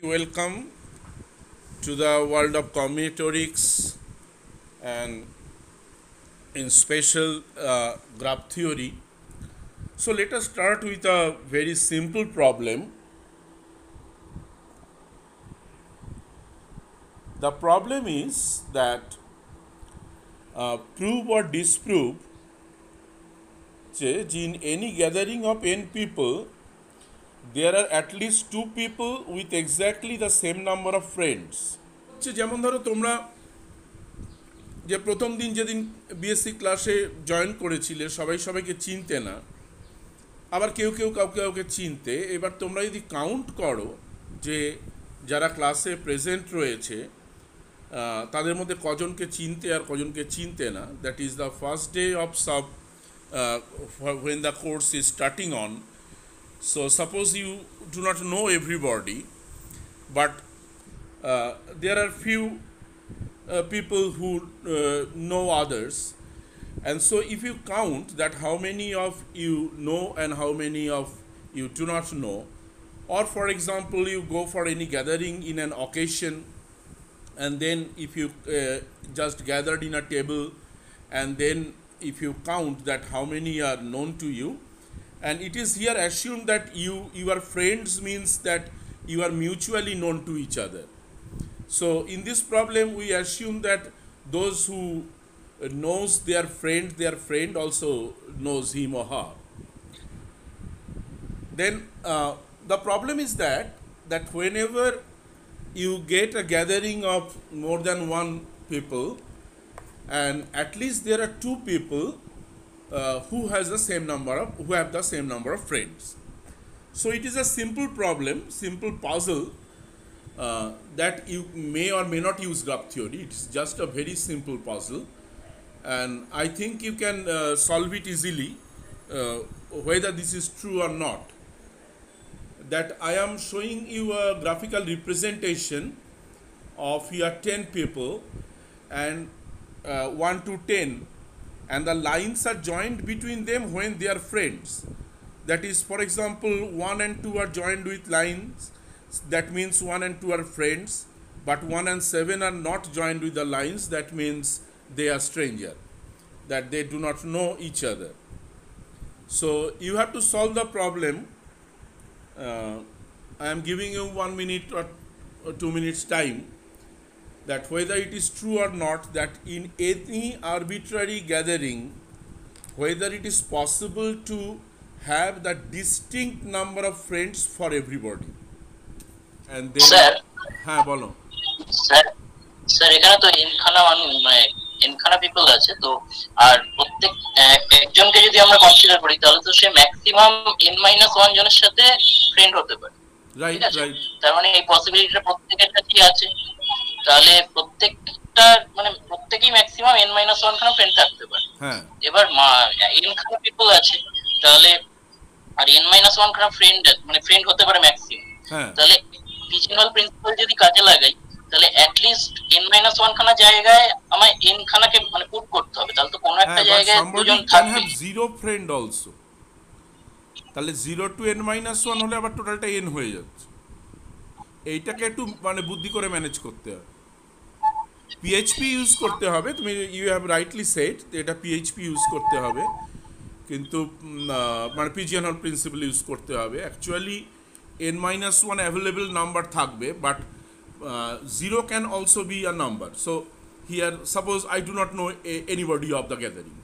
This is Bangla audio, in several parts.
Welcome to the world of combinatorics and in special graph theory. So let us start with a very simple problem. The problem is that prove or disprove যে in any gathering of n people there are at least two people with exactly the same number of friends. যেমন ধরো তোমরা যে প্রথম দিন যেদিন বিএসসি ক্লাসে জয়েন করেছিলে সবাই সবাইকে চিনতে না, আবার কেউ কেউ কাউকে কাউকে চিনতে। এবার তোমরা যদি কাউন্ট করো যে যারা ক্লাসে প্রেজেন্ট রয়েছে তাদের মধ্যে কজনকে চিনতে আর কজনকে চিনতে না, that is the first day of sub when the course is starting on. So suppose you do not know everybody, but there are few people who know others, and so if you count that how many of you know and how many of you do not know, or for example you go for any gathering in an occasion and then if you just gathered in a table and then if you count that how many are known to you, and it is here assumed that your friends means that you are mutually known to each other. So in this problem we assume that those who knows their friend also knows him or her. Then the problem is that whenever you get a gathering of more than one people and at least there are two people who have the same number of friends. So it is a simple problem, simple puzzle that you may or may not use graph theory. It is just a very simple puzzle, and I think you can solve it easily, whether this is true or not. That I am showing you a graphical representation of here 10 people and 1 to 10, and the lines are joined between them when they are friends. That is, for example, 1 and 2 are joined with lines, that means 1 and 2 are friends, but 1 and 7 are not joined with the lines, that means they are stranger, that they do not know each other. So you have to solve the problem. I am giving you 1 minute or 2 minutes time, that whether it is true or not that in any arbitrary gathering whether it is possible to have the distinct number of friends for everybody. And then sir হ্যাঁ বলো স্যার স্যার এখানে তো এনখানা পিপল আছে তো, আর প্রত্যেক একজনকে যদি আমরা কনসিডার করি তাহলে তো সে ম্যাক্সিমাম n-1 জনের সাথে ফ্রেন্ড হতে পারে। রাইট রাইট তার মানে এই পসিবিলিটিটা প্রত্যেকের কাছেই আছে, তাহলে প্রত্যেকেই ম্যাক্সিমাম n-1 খানা ফ্রেন্ড থাকতে পারে। হ্যাঁ এবার n খানা পিপল আছে, তাহলে আর n-1 খানা ফ্রেন্ড হতে পারে ম্যাক্সিমাম। হ্যাঁ তাহলে পিজনহোল প্রিন্সিপাল যদি কাজে লাগাই তাহলে at least n-1 খানা জায়গায় আমায় n খানাকে পুট করতে হবে, তাহলে তো কোনো একটা জায়গায় দুজন থাকবে। জিরো ফ্রেন্ড অলসো, তাহলে 0 to n-1 হলে আবার টোটালটা n হয়ে যাচ্ছে। এইটাকে একটু বুদ্ধি করে ম্যানেজ করতে হবে, পিএইচপি ইউজ করতে হবে। তুমি ইউ হ্যাভ রাইটলি সেড এটা পিএইচপি ইউজ করতে হবে, কিন্তু পিজিএনহল প্রিন্সিপাল ইউজ করতে হবে। অ্যাকচুয়ালি n-1 অ্যাভেলেবল নাম্বার থাকবে, but 0 can also be a number. So here suppose I do not know anybody of the gathering,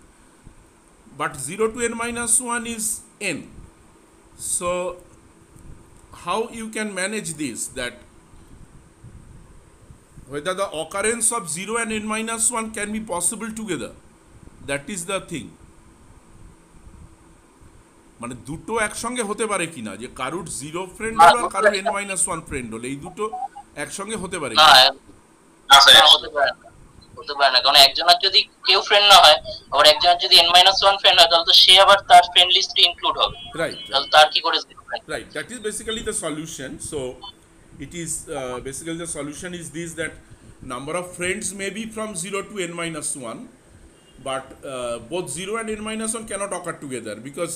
but 0 to n-1 is n. So how you can manage this, that whether the occurrence of 0 and n-1 can be possible together, that is the thing. দুটো একসঙ্গে হতে পারে কিনা, যে কারুর 0 ফ্রেন্ড হলো আর কারুর n-1 ফ্রেন্ড হলো, এই দুটো একসঙ্গে হতে পারে না হতে পারে না, হতে পারে না, কারণ একজনের যদি কেউ ফ্রেন্ড না হয় আবার একজনের যদি n-1 ফ্রেন্ড হয় তাহলে তো সে আবার তার ফ্রেন্ড লিস্টে ইনক্লুড হবে। রাইট তাহলে তার কি করে? Right, that is basically the solution. So it is basically the solution is this, that number of friends may be from 0 to n-1, but both 0 and n-1 cannot occur together, because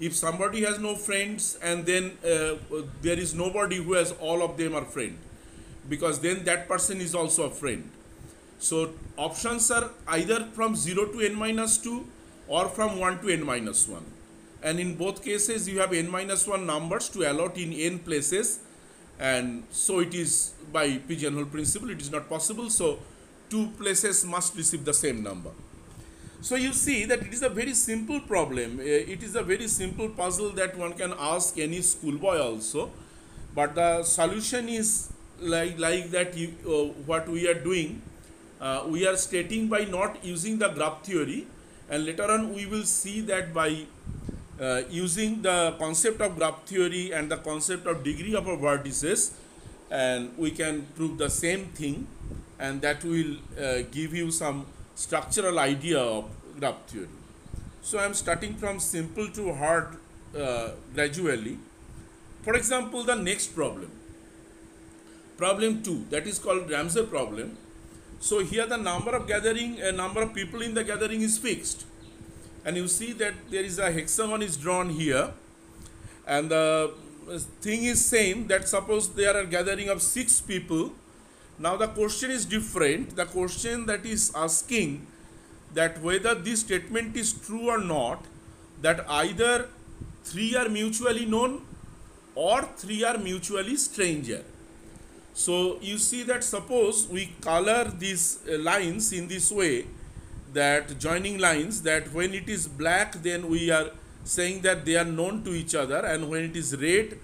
if somebody has no friends and then there is nobody who has all of them are friend, because then that person is also a friend. So options are either from 0 to n minus 2 or from 1 to n minus 1. And in both cases, you have n minus 1 numbers to allot in n places. And so it is by pigeonhole principle, it is not possible. So two places must receive the same number. So you see that it is a very simple problem. It is a very simple puzzle that one can ask any schoolboy also. But the solution is like that what we are doing. We are stating by not using the graph theory, and later on we will see that by using the concept of graph theory and the concept of degree of a vertices, and we can prove the same thing, and that will give you some structural idea of graph theory. So I am starting from simple to hard gradually. For example, the next problem, problem 2, that is called Ramsey problem. So here the number of people in the gathering is fixed, and you see that there is a hexagon is drawn here, and the thing is same, that suppose there are gathering of 6 people. Now the question is different. The question that is asking that whether this statement is true or not, that either 3 are mutually known or 3 are mutually stranger. So you see that suppose we color these lines in this way, that joining lines, that when it is black then we are saying that they are known to each other, and when it is red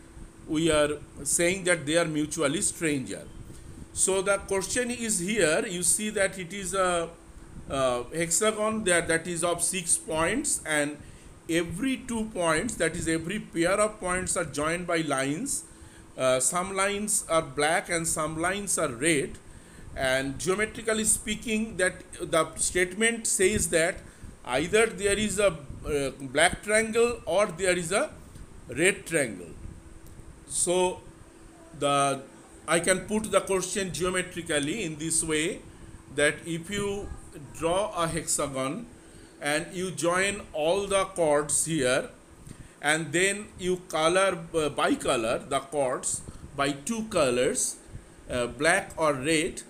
we are saying that they are mutually stranger. So the question is here, you see that it is a hexagon that is of 6 points, and every 2 points, that is every pair of points, are joined by lines. Some lines are black and some lines are red, and geometrically speaking, that the statement says that either there is a black triangle or there is a red triangle. So I can put the question geometrically in this way, that if you draw a hexagon and you join all the chords here, and then you color bicolor the chords by 2 colors, black or red,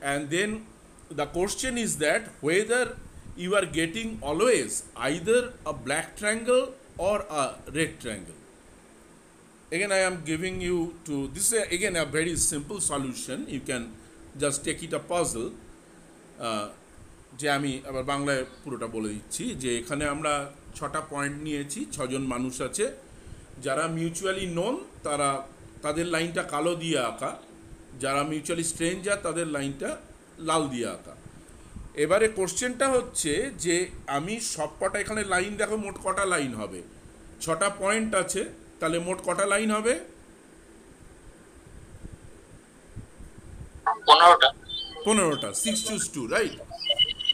and then the question is that whether you are getting always either a black triangle or a red triangle. Again, I am giving you to this is again a very simple solution. You can just take it a puzzle. যে আমি আবার বাংলায় পুরোটা বলে দিচ্ছি, যে এখানে আমরা 6টা পয়েন্ট নিয়েছি, 6 জন মানুষ আছে যারা মিউচুয়ালি নোন, তাদের লাইনটা কালো দিয়ে আঁকা, যারা মিউচুয়ালি স্ট্রেঞ্জার তাদের লাইনটা লাল দিয়ে আঁকা। এবারে কোশ্চেনটা হচ্ছে যে আমি সবকটা এখানে লাইন দেখো, মোট কটা লাইন হবে? 6টা পয়েন্ট আছে, তাহলে মোট কটা লাইন হবে? 15টা 6 choose 2, রাইট?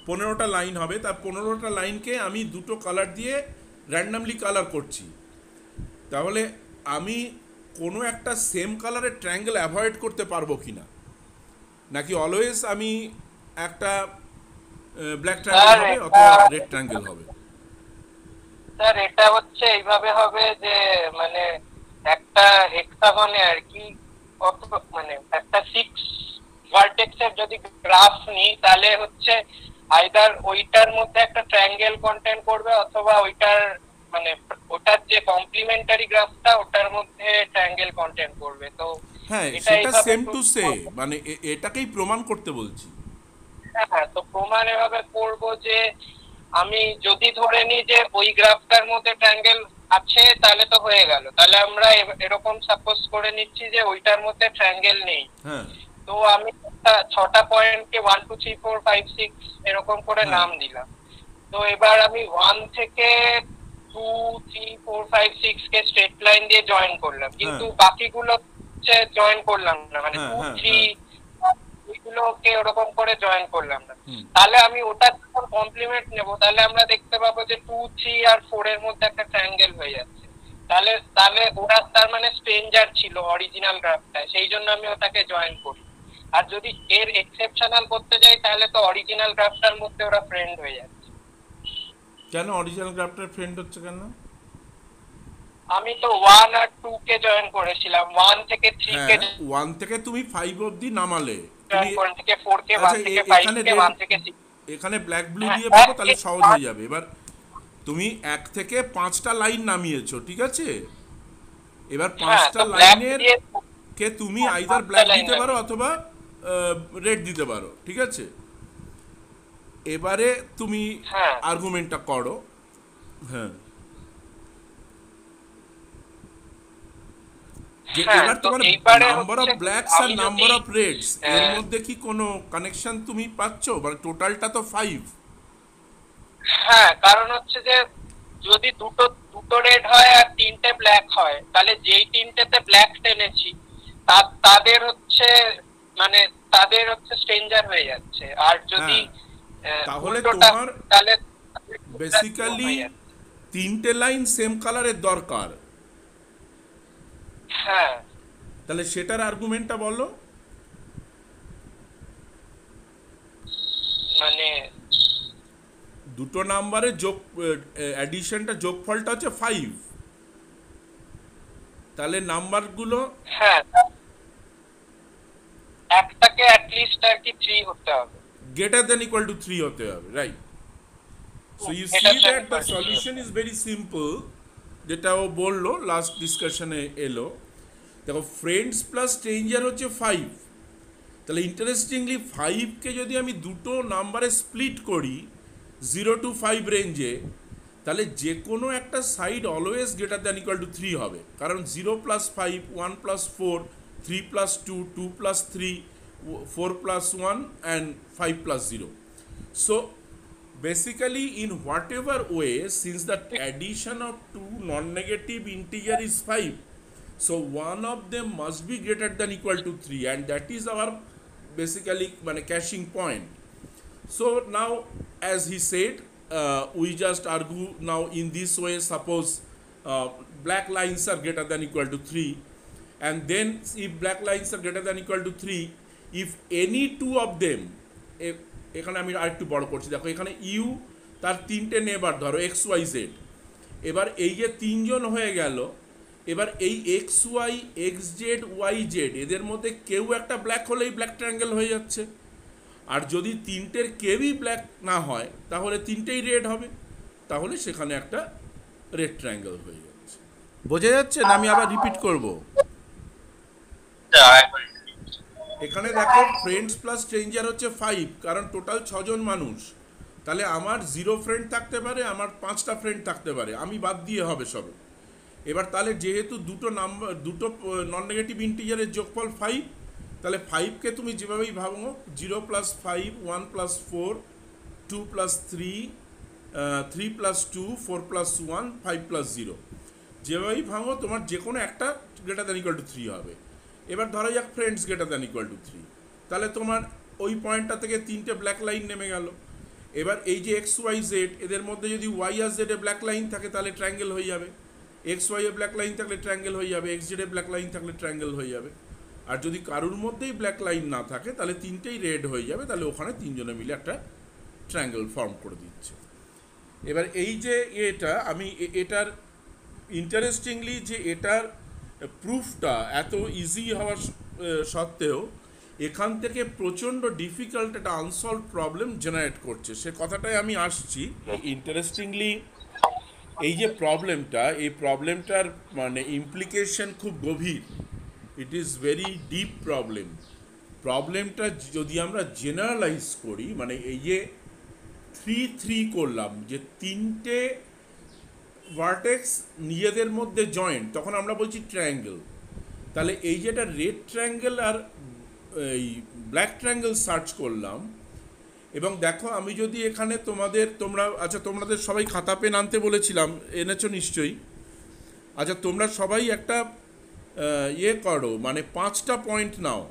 15টা লাইন হবে। তার 15টা লাইনকে আমি দুটো কালার দিয়ে র্যান্ডামলি কালার করছি। তাহলে আমি কোনো একটা সেম কালারের ট্রায়াঙ্গেল অ্যাভয়েড করতে পারবো কিনা, নাকি অলওয়েজ আমি একটা ব্ল্যাক ট্রায়াঙ্গেল হবে অথবা রেড ট্রায়াঙ্গেল হবে? স্যার এটা হচ্ছে এইভাবে হবে যে মানে একটা হেক্সাগনে আর কি মানে একটা 6 ভার্টেক্সের যদি গ্রাফ নিই, তাহলে হচ্ছে আইদার ওইটার মধ্যে একটা ট্রায়াঙ্গেল কন্টেন্ট করবে, অথবা ওইটার মানে ওটার যে কমপ্লিমেন্টারি গ্রাফটা ওটার মধ্যে ট্রায়াঙ্গেল কন্টেন্ট করবে। তো হ্যাঁ, সেটা সেম টু সেম, মানে এটাকেই প্রমাণ করতে বলছি। হ্যাঁ, তো প্রমাণ এভাবে করব যে আমি যদি ধরে নিই যে ওই গ্রাফটার মধ্যে ট্রায়াঙ্গেল আছে, তাহলে তো হয়ে গেল। তাহলে আমরা এরকম সাপোজ করে নিচ্ছি যে ওইটার মধ্যে ট্রায়াঙ্গেল নেই। হ্যাঁ, তো আমি 6টা পয়েন্টকে 1 2 3 4 5 6 এরকম করে নাম দিলাম। তো এবার আমি 1 থেকে 2 3 4 5 6 কে স্ট্রেট লাইন দিয়ে জয়েন করলাম, কিন্তু বাকিগুলো হচ্ছে জয়েন করলাম না, মানে 2 3 এগুলোকে ওরকম করে জয়েন করলাম না। তাহলে আমি ওটা যখন কমপ্লিমেন্ট নেব, তাহলে আমরা দেখতে পাবো যে 2 3 আর 4 এর মধ্যে একটা ট্রায়াঙ্গেল হয়ে যাচ্ছে। তাহলে ওরা তার মানে স্ট্রেঞ্জার ছিল অরিজিনাল গ্রাফটা, সেই জন্য আমি ওটাকে জয়েন করি। আর যদি এর এক্সেপশনাল করতে যাই, তাহলে তো অরিজিনাল গ্রাফটার মধ্যে ওরা ফ্রেন্ড হয়ে যাচ্ছে। কেন অরিজিনাল গ্রাফটার ফ্রেন্ড হচ্ছে কেন? আমি তো 1 আর 2 কে জয়েন করেছিলাম, 1 থেকে 3 কে হ্যাঁ, 1 থেকে তুমি 5 অবধি নামালে তুমি। জয়েন করে, থেকে 4 কে, আচ্ছা 1 থেকে 5 এখানে কে, রেড, 1 থেকে 6। এখানে ব্ল্যাক ব্লু হ্যাঁ, দিয়ে ভাবো এক তাহলে থেকে সহজ হয়ে যাবে। এবার তুমি 1 থেকে 5টা লাইন নামিয়েছো, ঠিক আছে? এবার হ্যাঁ, 5টা তো ব্ল্যাক লাইনের দিয়ে কে তুমি আইদার 5টা ব্ল্যাক লাইন দিতে পারো নামিয়েছি। অথবা রেড দিতে পারো, ঠিক আছে? এবারে তুমি হ্যাঁ, আর্গুমেন্টটা করো। হ্যাঁ, যে হ্যাঁ, এবার তো তোমার এইবারে নাম্বার অফ হচ্ছে ব্ল্যাকস আর আমি নাম্বার যদি অফ রেডস এর আহ, মধ্যে কি কোনো কানেকশন তুমি পাচ্ছ? মানে টোটালটা তো 5। হ্যাঁ, কারণ হচ্ছে যে যদি দুটো দুটো রেড হয় আর 3টে ব্ল্যাক হয়, তাহলে যেই 3টেতে ব্ল্যাক টেনেছি তাদের হচ্ছে, মানে তাদের হচ্ছে স্ট্রেঞ্জার হয়ে যাচ্ছে। আর যদি হ্যাঁ, তাহলে উল্টোটা, তোমার তাহলে বেসিক্যালি হয়ে যাচ্ছে। 3টে লাইন সেম কালারের দরকার। হ্যাঁ, তাহলে সেটার আর্গুমেন্টটা বলো। মানে দুটো নাম্বারের যোগ, অ্যাডিশনটা, যোগফলটা হচ্ছে 5। তাহলে নাম্বারগুলো হ্যাঁ, একটাকে অ্যাটলিস্ট আর কি 3 হতে হবে। greater than equal to 3 হতে হবে, রাইট? So you এটা see that the হচ্ছে solution is very simple, যেটা ও বললো লাস্ট ডিসকাশনে এলো। দেখো ফ্রেন্ডস প্লাস স্ট্রেঞ্জার হচ্ছে 5। তাহলে ইন্টারেস্টিংলি 5কে যদি আমি দুটো নাম্বারে স্প্লিট করি 0 to 5 রেঞ্জে, তাহলে যে কোনো একটা side always greater than equal to 3 হবে। কারণ 0 plus 5, 1 plus 4, 3 plus 2, 2 plus 3, 4 plus 1 and 5 plus 0। So basically in whatever way, since the addition of two non-negative integer is 5, so one of them must be greater than equal to 3, and that is our basically মানে caching point. So now as he said, we just argue now in this way. Suppose black lines are greater than equal to 3, and then if black lines are greater than equal to 3, if any two of them, এখানে আমি আরেকটু বড় করছি, দেখো এখানে ইউ তার 3টে নেবার ধরো এক্স ওয়াই জেড। এবার এই যে 3জন হয়ে গেল, এবার এই X Y, X Z, Y Z এদের মধ্যে কেউ একটা ব্ল্যাক হলেই ব্ল্যাক ট্রায়াঙ্গেল হয়ে যাচ্ছে। আর যদি 3টের কেউই ব্ল্যাক না হয় তাহলে 3টেই রেড হবে, তাহলে সেখানে একটা রেড ট্রায়াঙ্গেল হয়ে যাচ্ছে। বোঝা যাচ্ছে না? আমি আবার রিপিট করব। এখানে দেখো ফ্রেন্ডস প্লাস স্ট্রেঞ্জার হচ্ছে 5, কারণ টোটাল 6জন মানুষ। তাহলে আমার 0 ফ্রেন্ড থাকতে পারে, আমার 5টা ফ্রেন্ড থাকতে পারে, আমি বাদ দিয়ে হবে সব। এবার তাহলে যেহেতু দুটো নাম্বার, দুটো নন নেগেটিভ ইন্টিজারের যোগফল 5, তাহলে 5কে তুমি যেভাবেই ভাবো 0 plus 5, 1 plus 4, 2 plus 3, 3 plus 2, 4 plus 1, 5 plus 0, যেভাবেই ভাঙো তোমার যে কোনো একটা গ্রেটার দ্যান ইকুয়াল টু 3 হবে। এবার ধরা যাক friends greater than equal to 3, তাহলে তোমার ওই পয়েন্টটা থেকে 3টে ব্ল্যাক লাইন নেমে গেল। এবার এই যে এক্স ওয়াই জেড এদের মধ্যে যদি ওয়াই আর জেডে ব্ল্যাক লাইন থাকে তাহলে ট্রায়াঙ্গেল হয়ে যাবে, x Y A black line থাকলে ট্রায়াঙ্গেল হয়ে যাবে, এক্স জেডে ব্ল্যাক লাইন থাকলে ট্রায়াঙ্গেল হয়ে যাবে। আর যদি কারুর মধ্যেই ব্ল্যাক লাইন না থাকে তাহলে 3টেই রেড হয়ে যাবে, তাহলে ওখানে 3জনে মিলে একটা ট্রায়াঙ্গেল ফর্ম করে দিচ্ছে। এবার এই যে এটা আমি এটার ইন্টারেস্টিংলি যে এটার প্রুফটা এত ইজি হওয়ার সত্ত্বেও এখান থেকে প্রচণ্ড ডিফিকাল্ট একটা আনসলভ প্রবলেম জেনারেট করছে, সে কথাটাই আমি আসছি। ইন্টারেস্টিংলি এই যে প্রবলেমটা, এই প্রবলেমটার মানে ইমপ্লিকেশন খুব গভীর। It is very deep problem. প্রবলেমটা যদি আমরা জেনারেলাইজ করি, মানে এই যে 3-3 করলাম, যে 3টে ভার্টেক্স নিজেদের মধ্যে জয়েন্ট, তখন আমরা বলছি ট্রায়াঙ্গেল। তাহলে এই যেটা রেড ট্রায়াঙ্গেল আর এই ব্ল্যাক ট্রায়াঙ্গেল সার্চ করলাম, এবং দেখো আমি যদি এখানে আচ্ছা তোমাদের সবাই খাতা পেন আনতে বলেছিলাম, এনেছো নিশ্চয়ই। আচ্ছা তোমরা সবাই একটা করো, মানে 5টা পয়েন্ট নাও।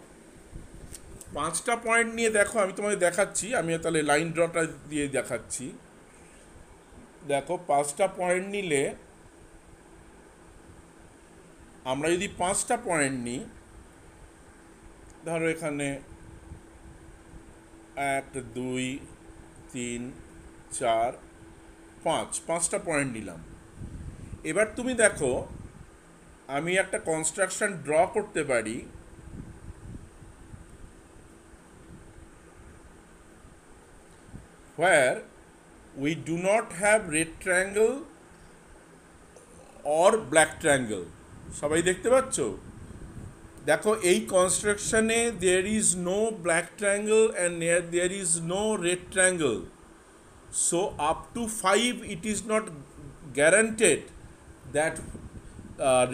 5টা পয়েন্ট নিয়ে দেখো, আমি তোমাদের দেখাচ্ছি, আমি তাহলে লাইন ড্রটা দিয়ে দেখাচ্ছি। দেখো 5টা পয়েন্ট নিলে, আমরা যদি 5টা পয়েন্ট নিই, ধরো এখানে 1, 2, 3, 4, 5, 5টা পয়েন্ট নিলাম। এবার তুমি দেখো আমি একটা কনস্ট্রাকশন ড্র করতে পারি where we do not have red triangle or black triangle. সবাই দেখতে পাচ্ছ? দেখো এই কনস্ট্রাকশনে there is no black triangle and there is no red triangle. So up to 5 it is not guaranteed that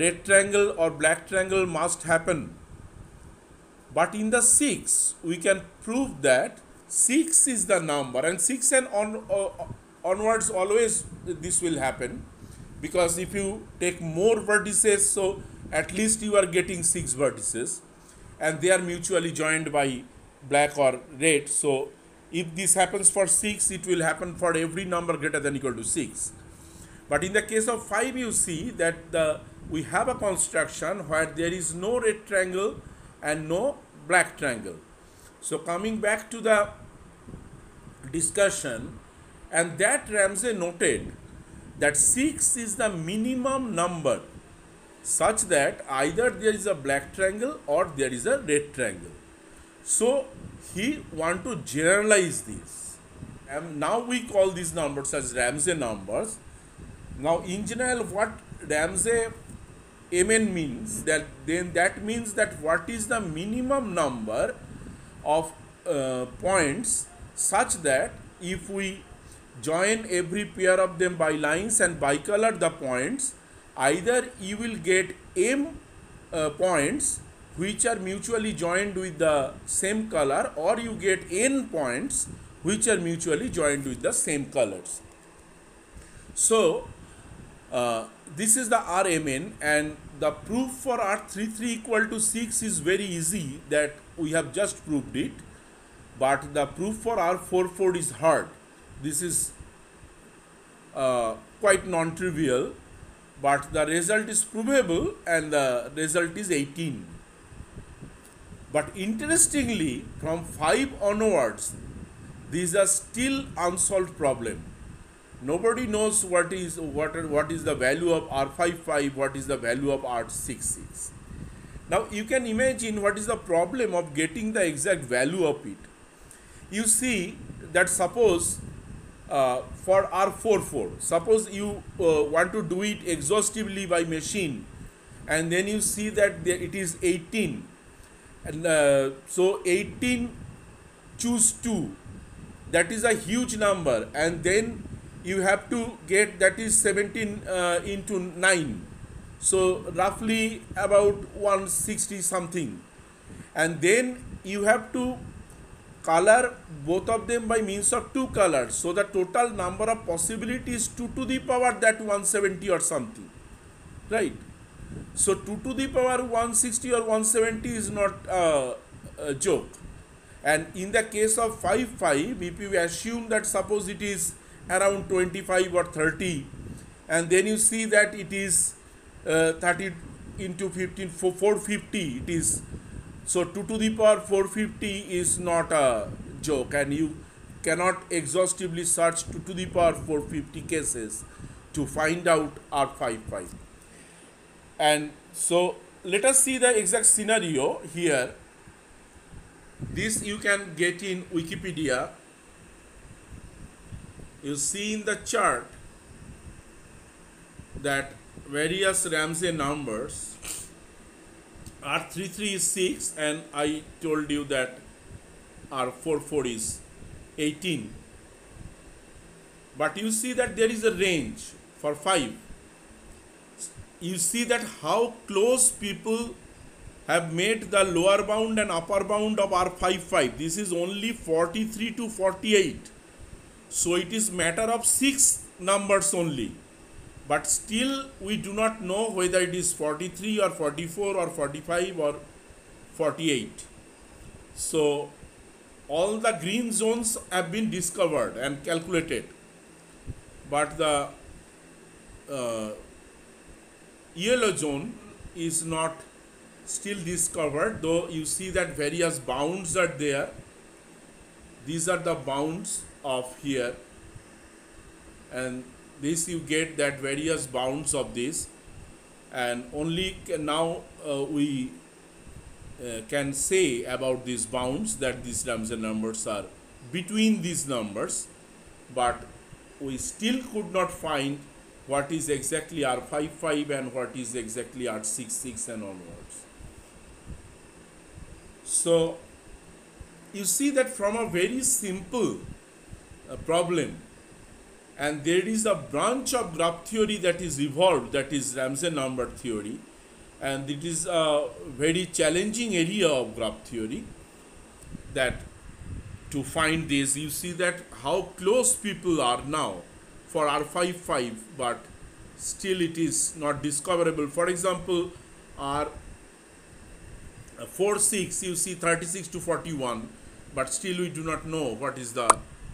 red triangle or black triangle must happen. But in the 6 we can prove that 6 is the number, and 6 and onwards always this will happen, because if you take more vertices, so at least you are getting 6 vertices and they are mutually joined by black or red. So if this happens for 6, it will happen for every number greater than equal to 6. But in the case of 5, you see that we have a construction where there is no red triangle and no black triangle. So coming back to the discussion, and that Ramsey noted that 6 is the minimum number such that either there is a black triangle or there is a red triangle. So he want to generalize this, and now we call these numbers as Ramsey numbers. Now in general, what Ramsey MN means, that means that what is the minimum number of points such that if we join every pair of them by lines and bicolor the points, either you will get m points which are mutually joined with the same color, or you get n points which are mutually joined with the same colors. So this is the RMN, and the proof for R33 equal to 6 is very easy, that we have just proved it. But the proof for R44 is hard. This is quite non-trivial, but the result is provable, and the result is 18. But interestingly, from 5 onwards, these are still unsolved problem. Nobody knows what is the value of R55, what is the value of R66. Now you can imagine what is the problem of getting the exact value of it. You see that suppose for R44, suppose you want to do it exhaustively by machine, and then you see that it is 18, and so 18 choose 2, that is a huge number, and then you have to get, that is 17 into 9, so roughly about 160 something, and then you have to color both of them by means of 2 colors, so the total number of possibilities 2 to the power that 170 or something, right? So 2 to the power 160 or 170 is not a joke. And in the case of 5, if you assume that suppose it is around 25 or 30, and then you see that it is 30 into 15 for 450, it is, so 2 to the power 450 is not a joke, and you cannot exhaustively search 2 to the power 450 cases to find out R55. And so let us see the exact scenario here. This you can get in Wikipedia. You see in the chart that various Ramsey numbers, R33 is 6, and I told you that R44 is 18. But you see that there is a range for 5. You see that how close people have made the lower bound and upper bound of R55. This is only 43 to 48. So it is matter of 6 numbers only. But still we do not know whether it is 43 or 44 or 45 or 48. So all the green zones have been discovered and calculated, but the yellow zone is not still discovered, though you see that various bounds are there. These are the bounds of here, and this you get that various bounds of this. and only now we can say about these bounds that these Ramsey numbers are between these numbers, but we still could not find what is exactly R55 and what is exactly R66 and onwards. So you see that from a very simple problem, and there is a branch of graph theory that is evolved, that is Ramsey number theory, and it is a very challenging area of graph theory, that to find this, you see that how close people are now for R55, but still it is not discoverable. For example, R46, you see 36 to 41, but still we do not know what is the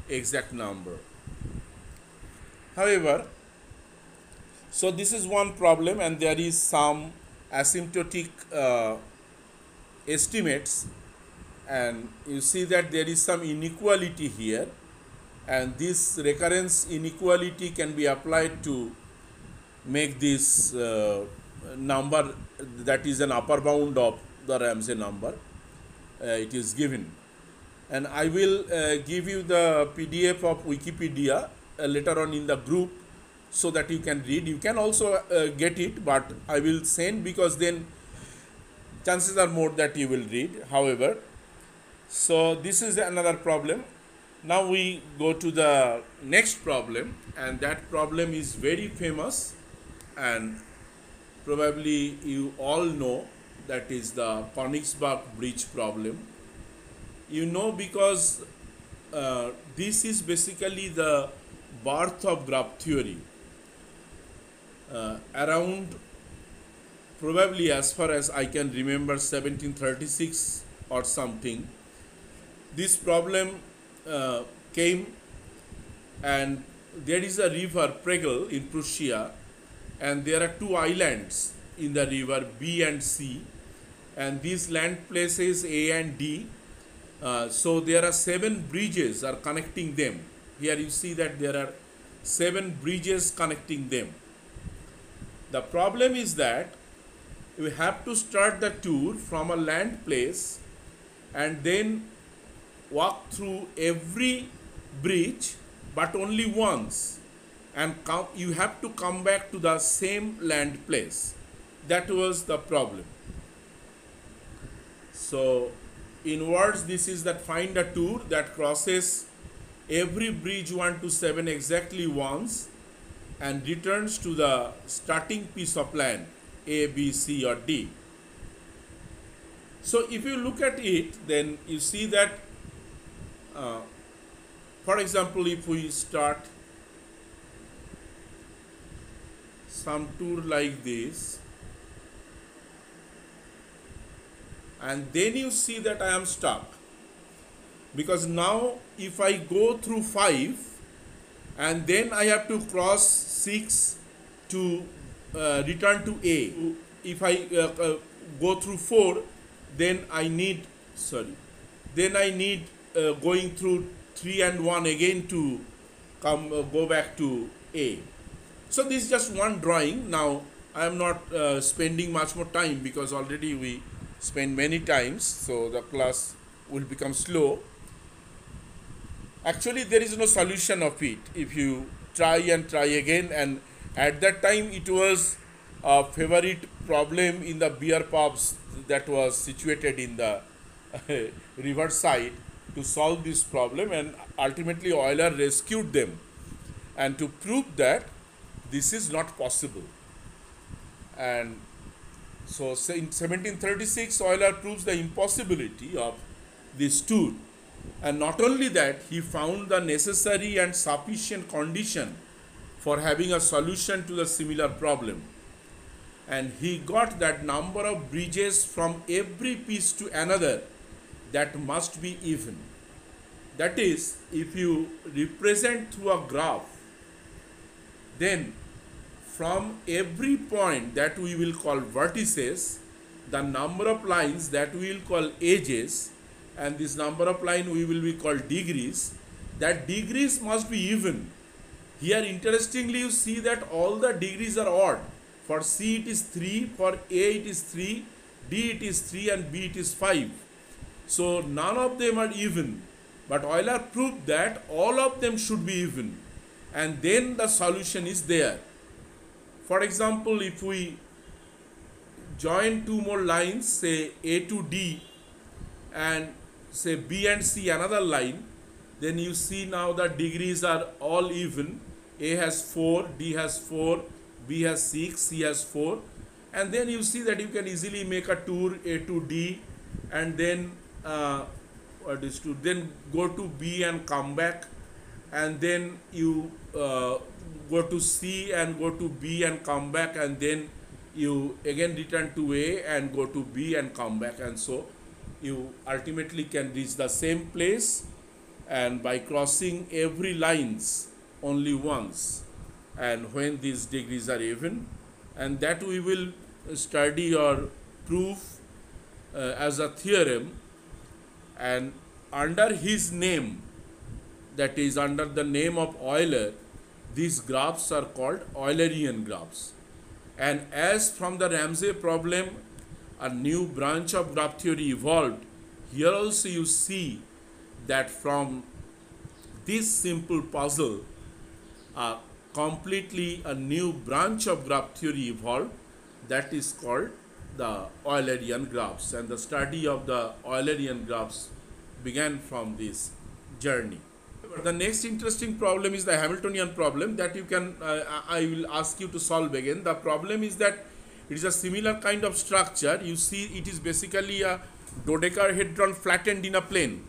exact number. However, so this is one problem, and there is some asymptotic estimates, and you see that there is some inequality here, and this recurrence inequality can be applied to make this number that is an upper bound of the Ramsey number. It is given, and I will give you the PDF of Wikipedia later on in the group, so that you can read. You can also get it, but I will send, because then chances are more that you will read. However, so this is another problem. Now we go to the next problem, and that problem is very famous, and probably you all know, that is the Königsberg Bridge problem. You know, because this is basically the birth of graph theory. Around, probably as far as I can remember, 1736 or something, this problem came, and there is a river Pregel in Prussia, and there are two islands in the river, B and C, and these land places A and D. So there are 7 bridges are connecting them. Here you see that there are 7 bridges connecting them. The problem is that we have to start the tour from a land place and then walk through every bridge, but only once, and you have to come back to the same land place. That was the problem. So in words, this is that find a tour that crosses every bridge 1 to 7 exactly once and returns to the starting piece of land A, B, C or D. So if you look at it, then you see that for example, if we start some tour like this, and then you see that I am stuck, because now if I go through 5 and then I have to cross 6 to return to A. If I go through 4, then I need going through 3 and 1 again to go back to A. So this is just one drawing. Now I am not spending much more time, because already we spend many times, so the class will become slow. Actually, there is no solution of it if you try and try again, and at that time it was a favorite problem in the beer pubs that was situated in the riverside to solve this problem, and ultimately Euler rescued them, and to prove that this is not possible. And so in 1736 Euler proves the impossibility of this tour, and not only that, he found the necessary and sufficient condition for having a solution to the similar problem, and he got that number of bridges from every piece to another that must be even. That is, if you represent through a graph, then from every point that we will call vertices, the number of lines that we will call edges, and this number of line we will be called degrees, that degrees must be even. Here interestingly you see that all the degrees are odd, For C it is 3, for A it is 3, D it is 3 and B it is 5. So none of them are even, but Euler proved that all of them should be even, and then the solution is there. For example, if we join two more lines, say A to D and say B and C another line, then you see now the degrees are all even. A has 4, D has 4, B has 6, C has 4, and then you see that you can easily make a tour A to D, and then then go to B and come back, and then you go to C and go to B and come back, and then you again return to A and go to B and come back, and so you ultimately can reach the same place, and by crossing every lines only once, and when these degrees are even, and that we will study or prove as a theorem. And under his name, that is under the name of Euler, these graphs are called Eulerian graphs. And as from the Ramsey problem a new branch of graph theory evolved, here also you see that from this simple puzzle completely a new branch of graph theory evolved, that is called the Eulerian graphs, and the study of the Eulerian graphs began from this journey. The next interesting problem is the Hamiltonian problem that you can I will ask you to solve again. The problem is that it is a similar kind of structure. You see, it is basically a dodecahedron flattened in a plane.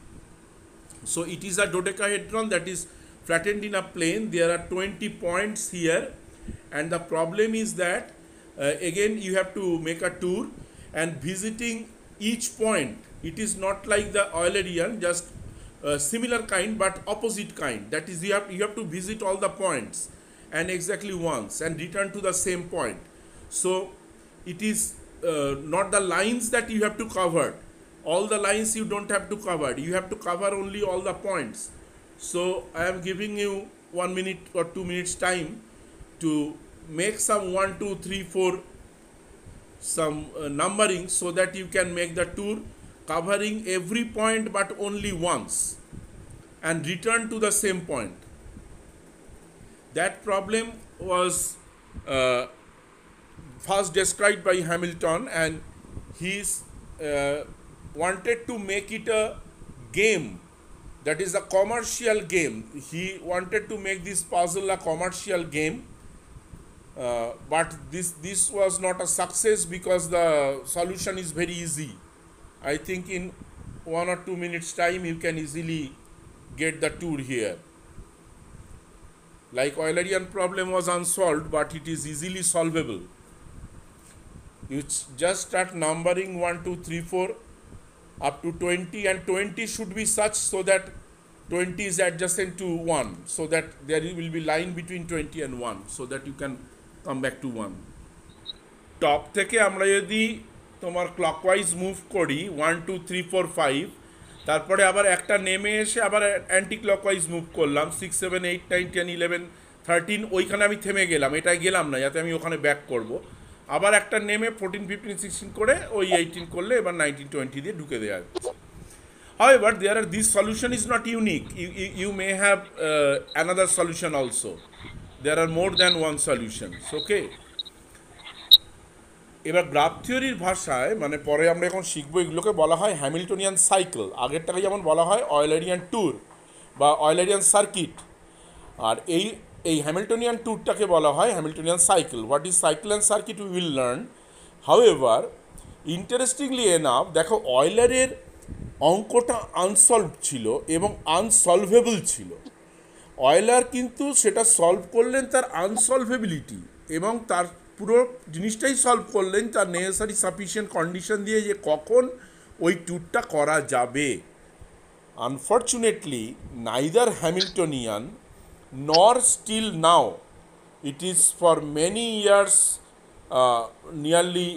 So it is a dodecahedron that is flattened in a plane. There are 20 points here, and the problem is that again you have to make a tour and visiting each point. It is not like the Eulerian, just similar kind but opposite kind. That is, you have to visit all the points and exactly once and return to the same point. So it is not the lines that you have to cover. All the lines you don't have to cover. You have to cover only all the points. So I am giving you 1 minute or 2 minutes time to make some 1, 2, 3, 4 some numbering, so that you can make the tour covering every point but only once and return to the same point. That problem was first described by Hamilton, and he wanted to make it a game, that is a commercial game. He wanted to make this puzzle a commercial game, but this was not a success because the solution is very easy. I think in 1 or 2 minutes time you can easily get the tour here. Like Eulerian problem was unsolved, but it is easily solvable. You just start numbering 1, 2, 3, 4 up to 20, and 20 should be such so that 20 is adjacent to 1, so that there will be line between 20 and 1, so that you can come back to 1. Top থেকে আমরা যদি তোমার ক্লকওয়াইজ মুভ করি 1, 2, 3, 4, 5, তারপরে আবার একটা নেমে এসে আবার অ্যান্টি ক্লকওয়াইজ মুভ করলাম 6, 7, 8, 9, 10, 11, 13, ওইখানে আমি থেমে গেলাম, এটাই গেলাম না, যাতে আমি ওখানে ব্যাক করব। আবার একটা নেমে 14, 15, 16 করে ওই 18 করলে এবার 19, 20 দিয়ে ঢুকে দেওয়া যাবে। However, this solution is not unique. You may have another solution also. There are more than one solutions. Okay. এবার গ্রাফ থিওরির ভাষায়, মানে পরে আমরা এখন শিখবো, এগুলোকে বলা হয় হ্যামিল্টনিয়ান সাইকেল। আগেরটাকে যেমন বলা হয় অয়েলারিয়ান ট্যুর বা অয়েলারিয়ান সার্কিট, আর এই হ্যামিল্টনিয়ান ট্যুরটাকে বলা হয় Hamiltonian cycle. What is cycle and circuit we will learn. However, interestingly enough, দেখো অয়েলারের অঙ্কটা আনসলভ ছিল এবং আনসলভেবল ছিল। অয়েলার কিন্তু সেটা সলভ করলেন তার আনসলভেবিলিটি, এবং তার পুরো জিনিসটাই সলভ করলেন তার নেসেসারি সাফিসিয়েন্ট কন্ডিশন দিয়ে যে কখন ওই ট্যুরটা করা যাবে। Unfortunately neither Hamiltonian nor still now, it is for many years, nearly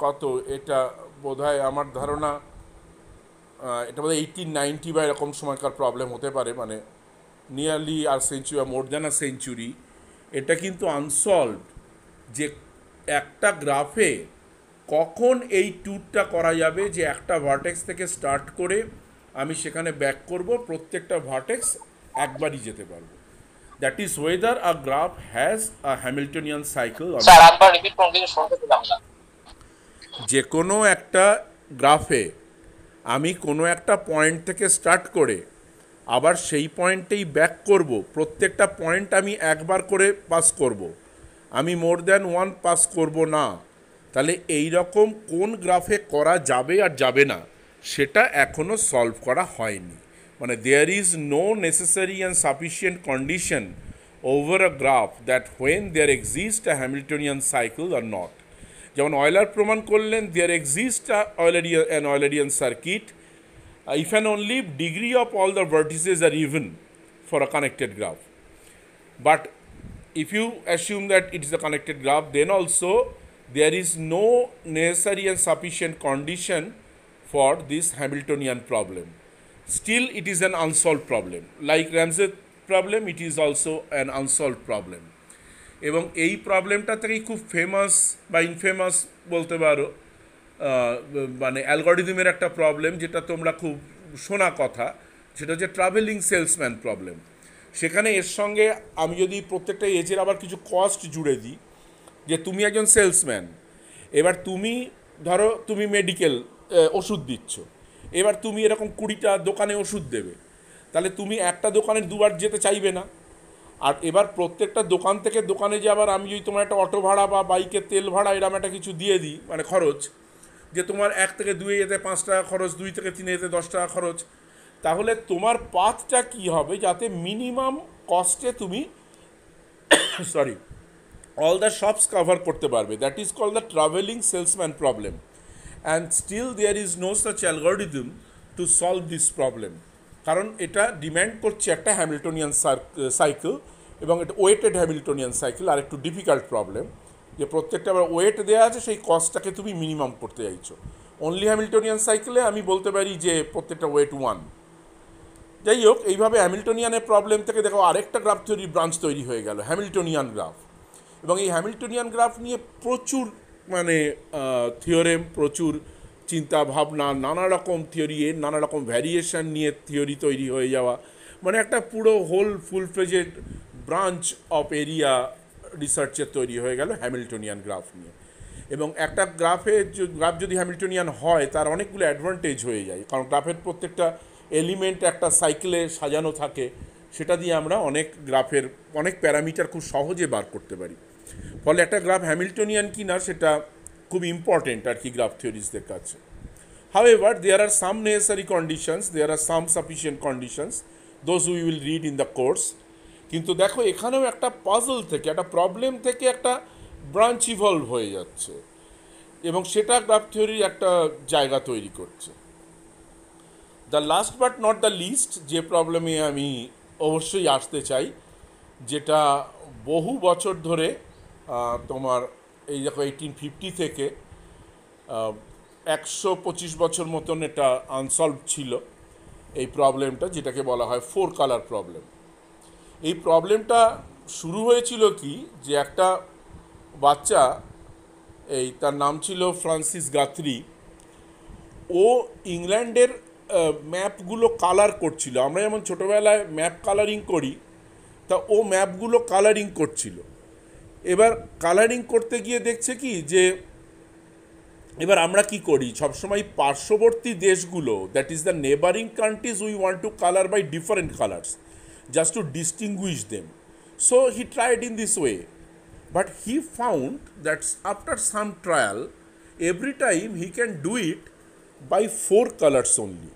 কত, এটা বোধহয় আমার ধারণা এটা বোধহয় 1890 বা এরকম সময়কার প্রবলেম হতে পারে, মানে নিয়ারলি আর সেঞ্চুরি বা মোর দ্যান আ সেঞ্চুরি, এটা কিন্তু আনসলভড যে একটা গ্রাফে কখন এই ট্যুরটা করা যাবে যে একটা ভার্টেক্স থেকে স্টার্ট করে আমি সেখানে ব্যাক করব, প্রত্যেকটা ভার্টেক্স একবারই যেতে পারবো। That is weather a graph has a Hamiltonian cycle. Sir একবার রিপিট করুন, কিছু শুনতে পেলাম না। যে কোনো একটা গ্রাফে আমি কোনো একটা পয়েন্ট থেকে স্টার্ট করে আবার সেই পয়েন্টেই ব্যাক করব, প্রত্যেকটা পয়েন্ট আমি একবার করে পাস করব, আমি মোর দ্যান ওয়ান পাস করব না। তাহলে এই রকম কোন গ্রাফে করা যাবে আর যাবে না সেটা এখনও সলভ করা হয়নি। মানে there is no necessary and sufficient condition over a graph that when there exist a Hamiltonian cycle or not. যেমন অয়েলার প্রমাণ করলেন there exist an Eulerian circuit if and only degree of all the vertices are even for a connected graph. But if you assume that it is a connected graph, then also there is no necessary and sufficient condition for this Hamiltonian problem. Still it is an unsolved problem. Like Ramsey problem, it is also an unsolved problem. এবং এই প্রবলেমটা থেকেই খুব ফেমাস বা ইনফেমাস বলতে পারো, মানে অ্যালগরিদমের একটা প্রবলেম যেটা তোমরা খুব শোনা কথা, সেটা হচ্ছে ট্রাভেলিং সেলসম্যান প্রবলেম। সেখানে এর সঙ্গে আমি যদি প্রত্যেকটা এজের আবার কিছু কস্ট জুড়ে দিই, যে তুমি একজন সেলসম্যান, এবার তুমি ধরো তুমি মেডিকেল ওষুধ দিচ্ছ, এবার তুমি এরকম 20টা দোকানে ওষুধ দেবে, তাহলে তুমি একটা দোকানে দুবার যেতে চাইবে না। আর এবার প্রত্যেকটা দোকান থেকে দোকানে যে আবার আমি যদি তোমার একটা অটো ভাড়া বা বাইকের তেল ভাড়া এরকম একটা কিছু দিয়ে দিই, মানে খরচ, যে তোমার 1 থেকে 2 যেতে 5 টাকা খরচ, 2 থেকে 3 যেতে 10 টাকা খরচ, তাহলে তোমার পাথটা কি হবে যাতে মিনিমাম কস্টে তুমি sorry all the shops cover করতে পারবে। That is called the travelling salesman problem, and still there is no such algorithm to solve this problem. কারণ এটা ডিম্যান্ড করছে একটা হ্যামিল্টনিয়ান সাইকেল, এবং এটা ওয়েটেড হ্যামিল্টনিয়ান সাইকেল, আর একটু ডিফিকাল্ট প্রবলেম, যে প্রত্যেকটা আবার ওয়েট দেওয়া আছে, সেই কস্টটাকে তুমি মিনিমাম করতে চাইছো। অনলি হ্যামিল্টনিয়ান সাইকেলে আমি বলতে পারি যে প্রত্যেকটা ওয়েট 1। যাই হোক, এইভাবে হ্যামিল্টনিয়ানের প্রবলেম থেকে দেখো আরেকটা গ্রাফ থিওরি ব্রাঞ্চ তৈরি হয়ে গেল, হ্যামিল্টনিয়ান গ্রাফ। এবং এই হ্যামিল্টনিয়ান গ্রাফ নিয়ে প্রচুর মানে থিওরেম, প্রচুর চিন্তা ভাবনা, নানা রকম থিওরি, এর নানা রকম ভ্যারিয়েশন নিয়ে থিওরি তৈরি হয়ে যাওয়া, মানে একটা পুরো whole full fledged branch of area রিসার্চের তৈরি হয়ে গেল হ্যামিল্টনিয়ান গ্রাফ নিয়ে। এবং একটা গ্রাফ যদি হ্যামিল্টনিয়ান হয় তার অনেকগুলো অ্যাডভান্টেজ হয়ে যায়, কারণ গ্রাফের প্রত্যেকটা এলিমেন্ট একটা সাইকেলে সাজানো থাকে, সেটা দিয়ে আমরা অনেক গ্রাফের অনেক প্যারামিটার খুব সহজে বার করতে পারি। ফলে একটা গ্রাফ হ্যামিল্টনিয়ান কি না সেটা খুব ইম্পর্টেন্ট আর কি গ্রাফ থিওরিস্টদের কাছে। However, there are some necessary conditions, there are some sufficient conditions, those we will read in the course. কিন্তু দেখো এখানেও একটা পাজল থেকে, একটা প্রবলেম থেকে একটা ব্রাঞ্চ ইভলভ হয়ে যাচ্ছে, এবং সেটা গ্রাফ থিওরির একটা জায়গা তৈরি করছে। The last but not the least যে প্রবলেমে আমি অবশ্যই আসতে চাই, যেটা বহু বছর ধরে তোমার এই দেখো 1850 থেকে 125 বছর মতন এটা আনসলভ ছিল, এই প্রবলেমটা যেটাকে বলা হয় 4 কালার প্রবলেম। এই প্রবলেমটা শুরু হয়েছিল কি, যে একটা বাচ্চা, তার নাম ছিল ফ্রান্সিস গাথরি, ও ইংল্যান্ডের ম্যাপগুলো কালার করছিল। আমরা যেমন ছোটোবেলায় ম্যাপ কালারিং করি, তা ও ম্যাপগুলো কালারিং করছিল। এবার কালারিং করতে গিয়ে দেখছে কি, যে এবার আমরা কি করি, সবসময় পার্শ্ববর্তী দেশগুলো, that is the neighbouring countries, we want to colour by different colours just to distinguish them. So he tried in this way, but he found that after some trial, every time he can do it by 4 colors only.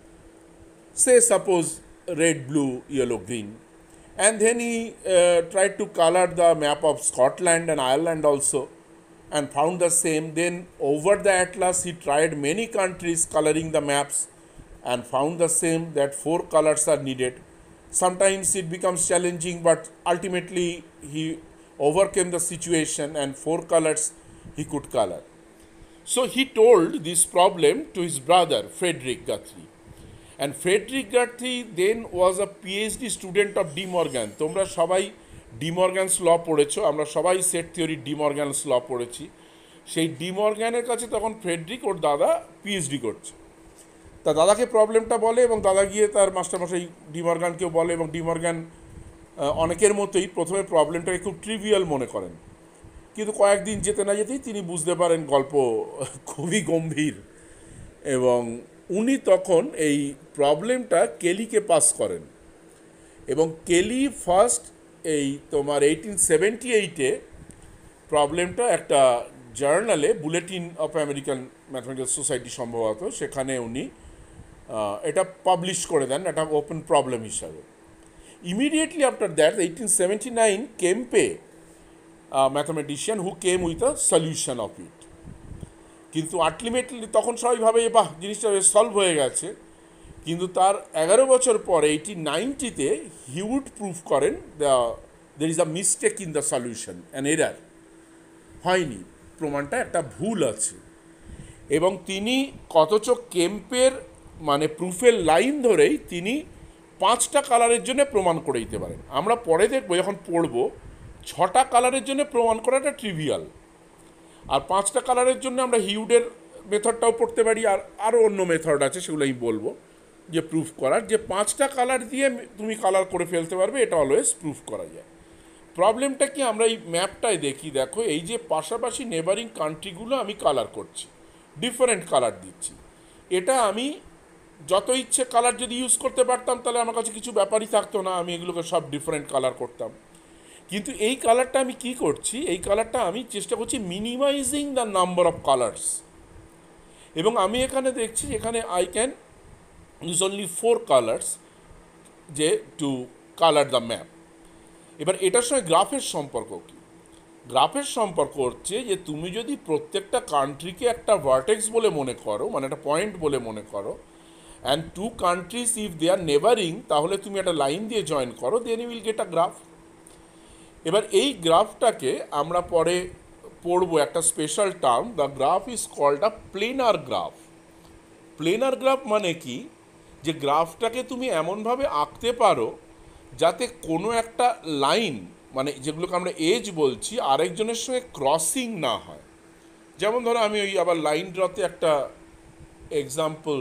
Say suppose red, blue, yellow, green, and then he tried to color the map of Scotland and Ireland also, and found the same. Then over the atlas he tried many countries coloring the maps and found the same, that 4 colors are needed. Sometimes it becomes challenging, but ultimately he overcame the situation and 4 colors he could color. So he told this problem to his brother Frederick Guthrie, and Frederick Guthrie then was a PhD student of De Morgan. তোমরা সবাই De Morgan's law পড়েছো, আমরা সবাই set theory De Morgan's law পড়েছি। সেই ডিমর্গ্যানের কাছে তখন ফ্রেডরিক ওর দাদা পিএইচডি করছে, তা দাদাকে প্রবলেমটা বলে এবং দাদা গিয়ে তার মাস্টারমশাই ডিমর্গানকেও বলে, এবং ডিমর্গান অনেকের মতোই প্রথমে প্রবলেমটাকে খুব ট্রিভিয়াল মনে করেন, কিন্তু কয়েকদিন যেতে না যেতেই তিনি বুঝতে পারেন গল্প খুবই গম্ভীর, এবং উনি তখন এই প্রবলেমটা কেলিকে পাস করেন, এবং কেলি ফার্স্ট এই তোমার 1878-এ প্রবলেমটা একটা জার্নালে, bulletin of American mathematical society সম্ভবত, সেখানে উনি এটা পাবলিশ করে দেন একটা ওপেন প্রবলেম হিসাবে। Immediately after that 1879 Kempe mathematician who came with a solution of it, কিন্তু আলটিমেটলি তখন সবাই ভাবে বাহ জিনিসটা সলভ হয়ে গেছে, কিন্তু তার 11 বছর পরে 1890-তে হিউড প্রুফ করেন there is a mistake in the solution, an error, হয়নি, প্রমাণটা একটা ভুল আছে, এবং তিনি অথচ কেম্পের মানে প্রুফের লাইন ধরেই তিনি 5টা কালারের জন্য প্রমাণ করে দিতে পারেন। আমরা পরে দেখবো যখন পড়বো 6টা কালারের জন্য প্রমাণ করাটা ট্রিভিয়াল, আর 5টা কালারের জন্য আমরা হিউডের মেথডটাও পড়তে পারি, আর আরও অন্য মেথড আছে সেগুলো আমি বলবো, যে প্রুফ করার যে 5টা কালার দিয়ে তুমি কালার করে ফেলতে পারবে, এটা অলওয়েজ প্রুফ করা যায়। প্রবলেমটা কি আমরা এই ম্যাপটায় দেখি, দেখো এই যে পাশাপাশি নেবারিং কান্ট্রিগুলো আমি কালার করছি, ডিফারেন্ট কালার দিচ্ছি, এটা আমি যত ইচ্ছে কালার যদি ইউজ করতে পারতাম তাহলে আমার কাছে কিছু ব্যাপারই থাকতো না, আমি এগুলোকে সব ডিফারেন্ট কালার করতাম, কিন্তু এই কালারটা আমি কি করছি, এই কালারটা আমি চেষ্টা করছি minimising the number of colours, এবং আমি এখানে দেখছি এখানে I can use only 4 colours যে টু কালার দ্য ম্যাপ। এবার এটার সঙ্গে গ্রাফের সম্পর্ক কী? গ্রাফের সম্পর্ক হচ্ছে যে তুমি যদি প্রত্যেকটা কান্ট্রিকে একটা ভার্টেক্স বলে মনে করো, মানে একটা পয়েন্ট বলে মনে করো, and 2 countries if they are neighbouring, তাহলে তুমি একটা লাইন দিয়ে জয়েন করো, then you will get a graph. এবার এই গ্রাফটাকে আমরা পরে পড়বো একটা special term, the graph is called a planar graph. Planar graph মানে কি, যে গ্রাফটাকে তুমি এমনভাবে আঁকতে পারো যাতে কোনো একটা লাইন, মানে যেগুলোকে আমরা এজ বলছি, আরেকজনের সঙ্গে ক্রসিং না হয়। যেমন ধরো আমি ওই আবার লাইন ড্রতে একটা এক্সাম্পল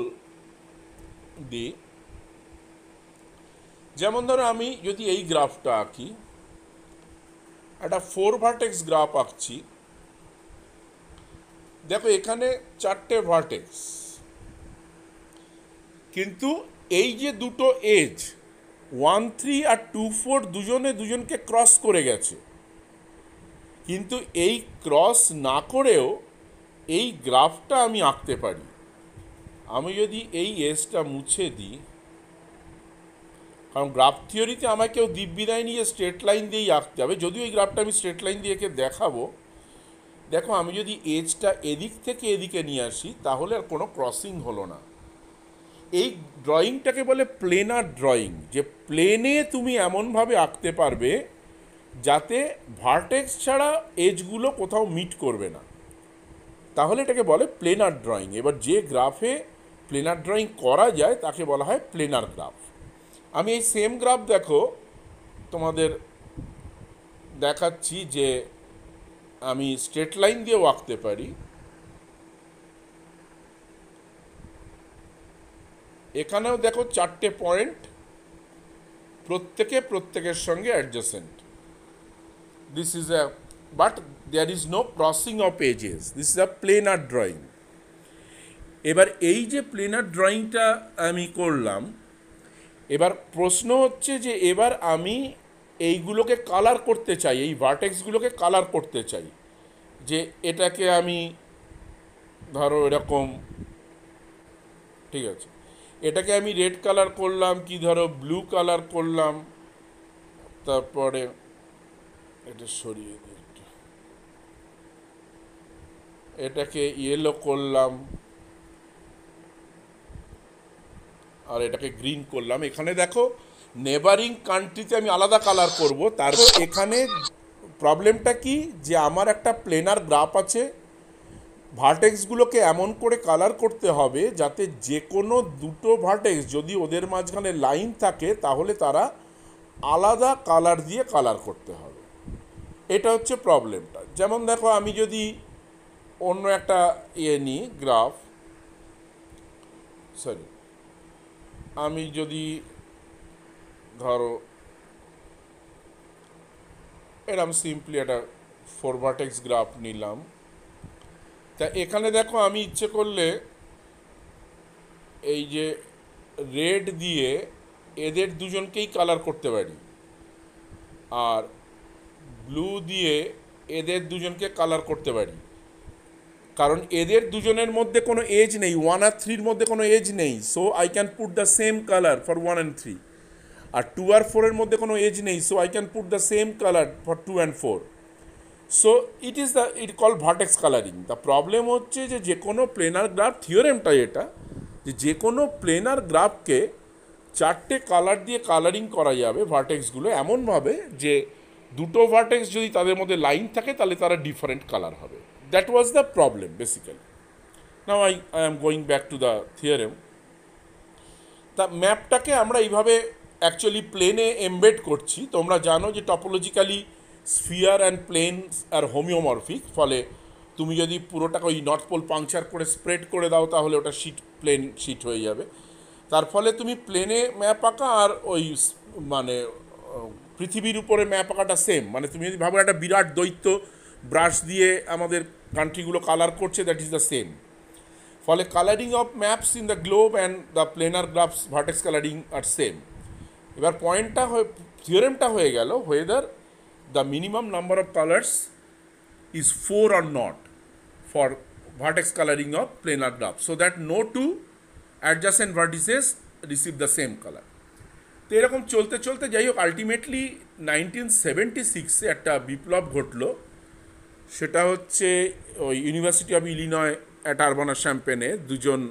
দিই, যেমন ধরো আমি যদি এই গ্রাফটা আঁকি, একটা 4 ভার্টেক্স গ্রাফ আঁকছি, দেখো এখানে 4টে ভার্টেক্স, কিন্তু এই যে দুটো এজ 1, 3 আর 2, 4 দুজনে দুজনকে ক্রস করে গেছে, কিন্তু এই ক্রস না করেও এই গ্রাফটা আমি আঁকতে পারি। আমি যদি এই এজটা মুছে দিই, কারণ গ্রাফ থিওরিতে আমাকে কেউ দিব্যিদায় নিয়ে স্ট্রেট লাইন দিয়েই আঁকতে হবে, যদিও এই গ্রাফটা আমি স্ট্রেট লাইন দিয়ে একে দেখাবো। দেখো আমি যদি এজটা এদিক থেকে এদিকে নিয়ে আসি তাহলে আর কোনো ক্রসিং হলো না। এই ড্রয়িংটাকে বলে প্লেনার ড্রয়িং, যে প্লেনে তুমি এমনভাবে আঁকতে পারবে যাতে ভার্টেক্স ছাড়া এজগুলো কোথাও মিট করবে না, তাহলে এটাকে বলে প্লেনার ড্রয়িং। এবার যে গ্রাফে প্লেনার ড্রয়িং করা যায় তাকে বলা হয় প্লেনার গ্রাফ। আমি এই সেম গ্রাফ দেখো তোমাদের দেখাচ্ছি, যে আমি স্ট্রেট লাইন দিয়েও আঁকতে পারি। এখানেও দেখো 4টে পয়েন্ট, প্রত্যেকের সঙ্গে adjacent. This is a, but there is no crossing of edges, this is a planar drawing. এবার এই যে প্লেনার ড্রয়িংটা আমি করলাম, এবার প্রশ্ন হচ্ছে যে এবার আমি এইগুলোকে কালার করতে চাই, এই ভার্টেক্সগুলোকে কালার করতে চাই, যে এটাকে আমি ধরো এরকম, ঠিক আছে, এটাকে আমি রেড কালার করলাম, কি ধরো ব্লু কালার করলাম, তারপরে এটা সরিয়ে দিই একটু, এটাকে ইয়েলো করলাম, আর এটাকে গ্রিন করলাম। এখানে দেখো নেবারিং কান্ট্রিতে আমি আলাদা কালার করব। তারপর এখানে প্রবলেমটা কি, যে আমার একটা প্লেনার গ্রাফ আছে, ভার্টেক্সগুলোকে এমন করে কালার করতে হবে যাতে যে কোনো দুটো ভার্টেক্স যদি ওদের মাঝখানে লাইন থাকে তাহলে তারা আলাদা কালার দিয়ে কালার করতে হবে। এটা হচ্ছে প্রবলেমটা। যেমন দেখো আমি যদি অন্য একটা নিই গ্রাফ, সরি, আমি যদি ধরো এরম সিম্পলি একটা 4 ভার্টেক্স গ্রাফ নিলাম। তা এখানে দেখো আমি ইচ্ছে করলে এই যে রেড দিয়ে এদের দুজনকেই কালার করতে পারি, আর ব্লু দিয়ে এদের দুজনকে কালার করতে পারি, কারণ এদের দুজনের মধ্যে কোনো এজ নেই, 1 আর 3-র মধ্যে কোনো এজ নেই। So I can put the same colour for 1 and 3। আর 2 আর 4-এর মধ্যে কোনো এজ নেই, so I can put the same colour for 2 and 4। So it call vertex colouring. The problem হচ্ছে যে কোনো প্লেনার গ্রাফ থিওরেমটা এটা, যে কোনো প্লেনার গ্রাফকে 4টে কালার দিয়ে কালারিং করা যাবে ভার্টেক্সগুলো এমনভাবে যে দুটো ভার্টেক্স যদি তাদের মধ্যে লাইন থাকে তাহলে তারা ডিফারেন্ট কালার হবে। That was the problem basically. Now I am going back to the theorem. তা ম্যাপটাকে আমরা এইভাবে অ্যাকচুয়ালি প্লেনে এমবেড করছি। তোমরা জানো যে টপোলজিক্যালি স্ফিয়ার অ্যান্ড প্লেনস আর হোমিওমরফিক, ফলে তুমি যদি পুরোটাকে ওই নর্থ পোল পাংচার করে স্প্রেড করে দাও তাহলে ওটা প্লেন শিট হয়ে যাবে। তার ফলে তুমি প্লেনে ম্যাপ আঁকা আর ওই মানে পৃথিবীর উপরে ম্যাপ আঁকাটা সেম। মানে তুমি যদি ভাবো একটা বিরাট দৈত্য ব্রাশ দিয়ে আমাদের কান্ট্রিগুলো কালার করছে, দ্যাট ইজ দ্য সেম। ফলে colouring of maps in the globe and the planar graphs vertex colouring are same. এবার পয়েন্টটা থিওরেমটা হয়ে গেল whether the minimum number of colors is 4 or not for vertex coloring of planar graph, so that no two adjacent vertices receive the same color. তো এরকম চলতে চলতে যাই হোক আলটিমেটলি 1976-এ একটা বিপ্লব ঘটলো। সেটা হচ্ছে ওই ইউনিভার্সিটি অফ ইলিনয় অ্যাট আর্বানা-শ্যাম্পেনে দুজন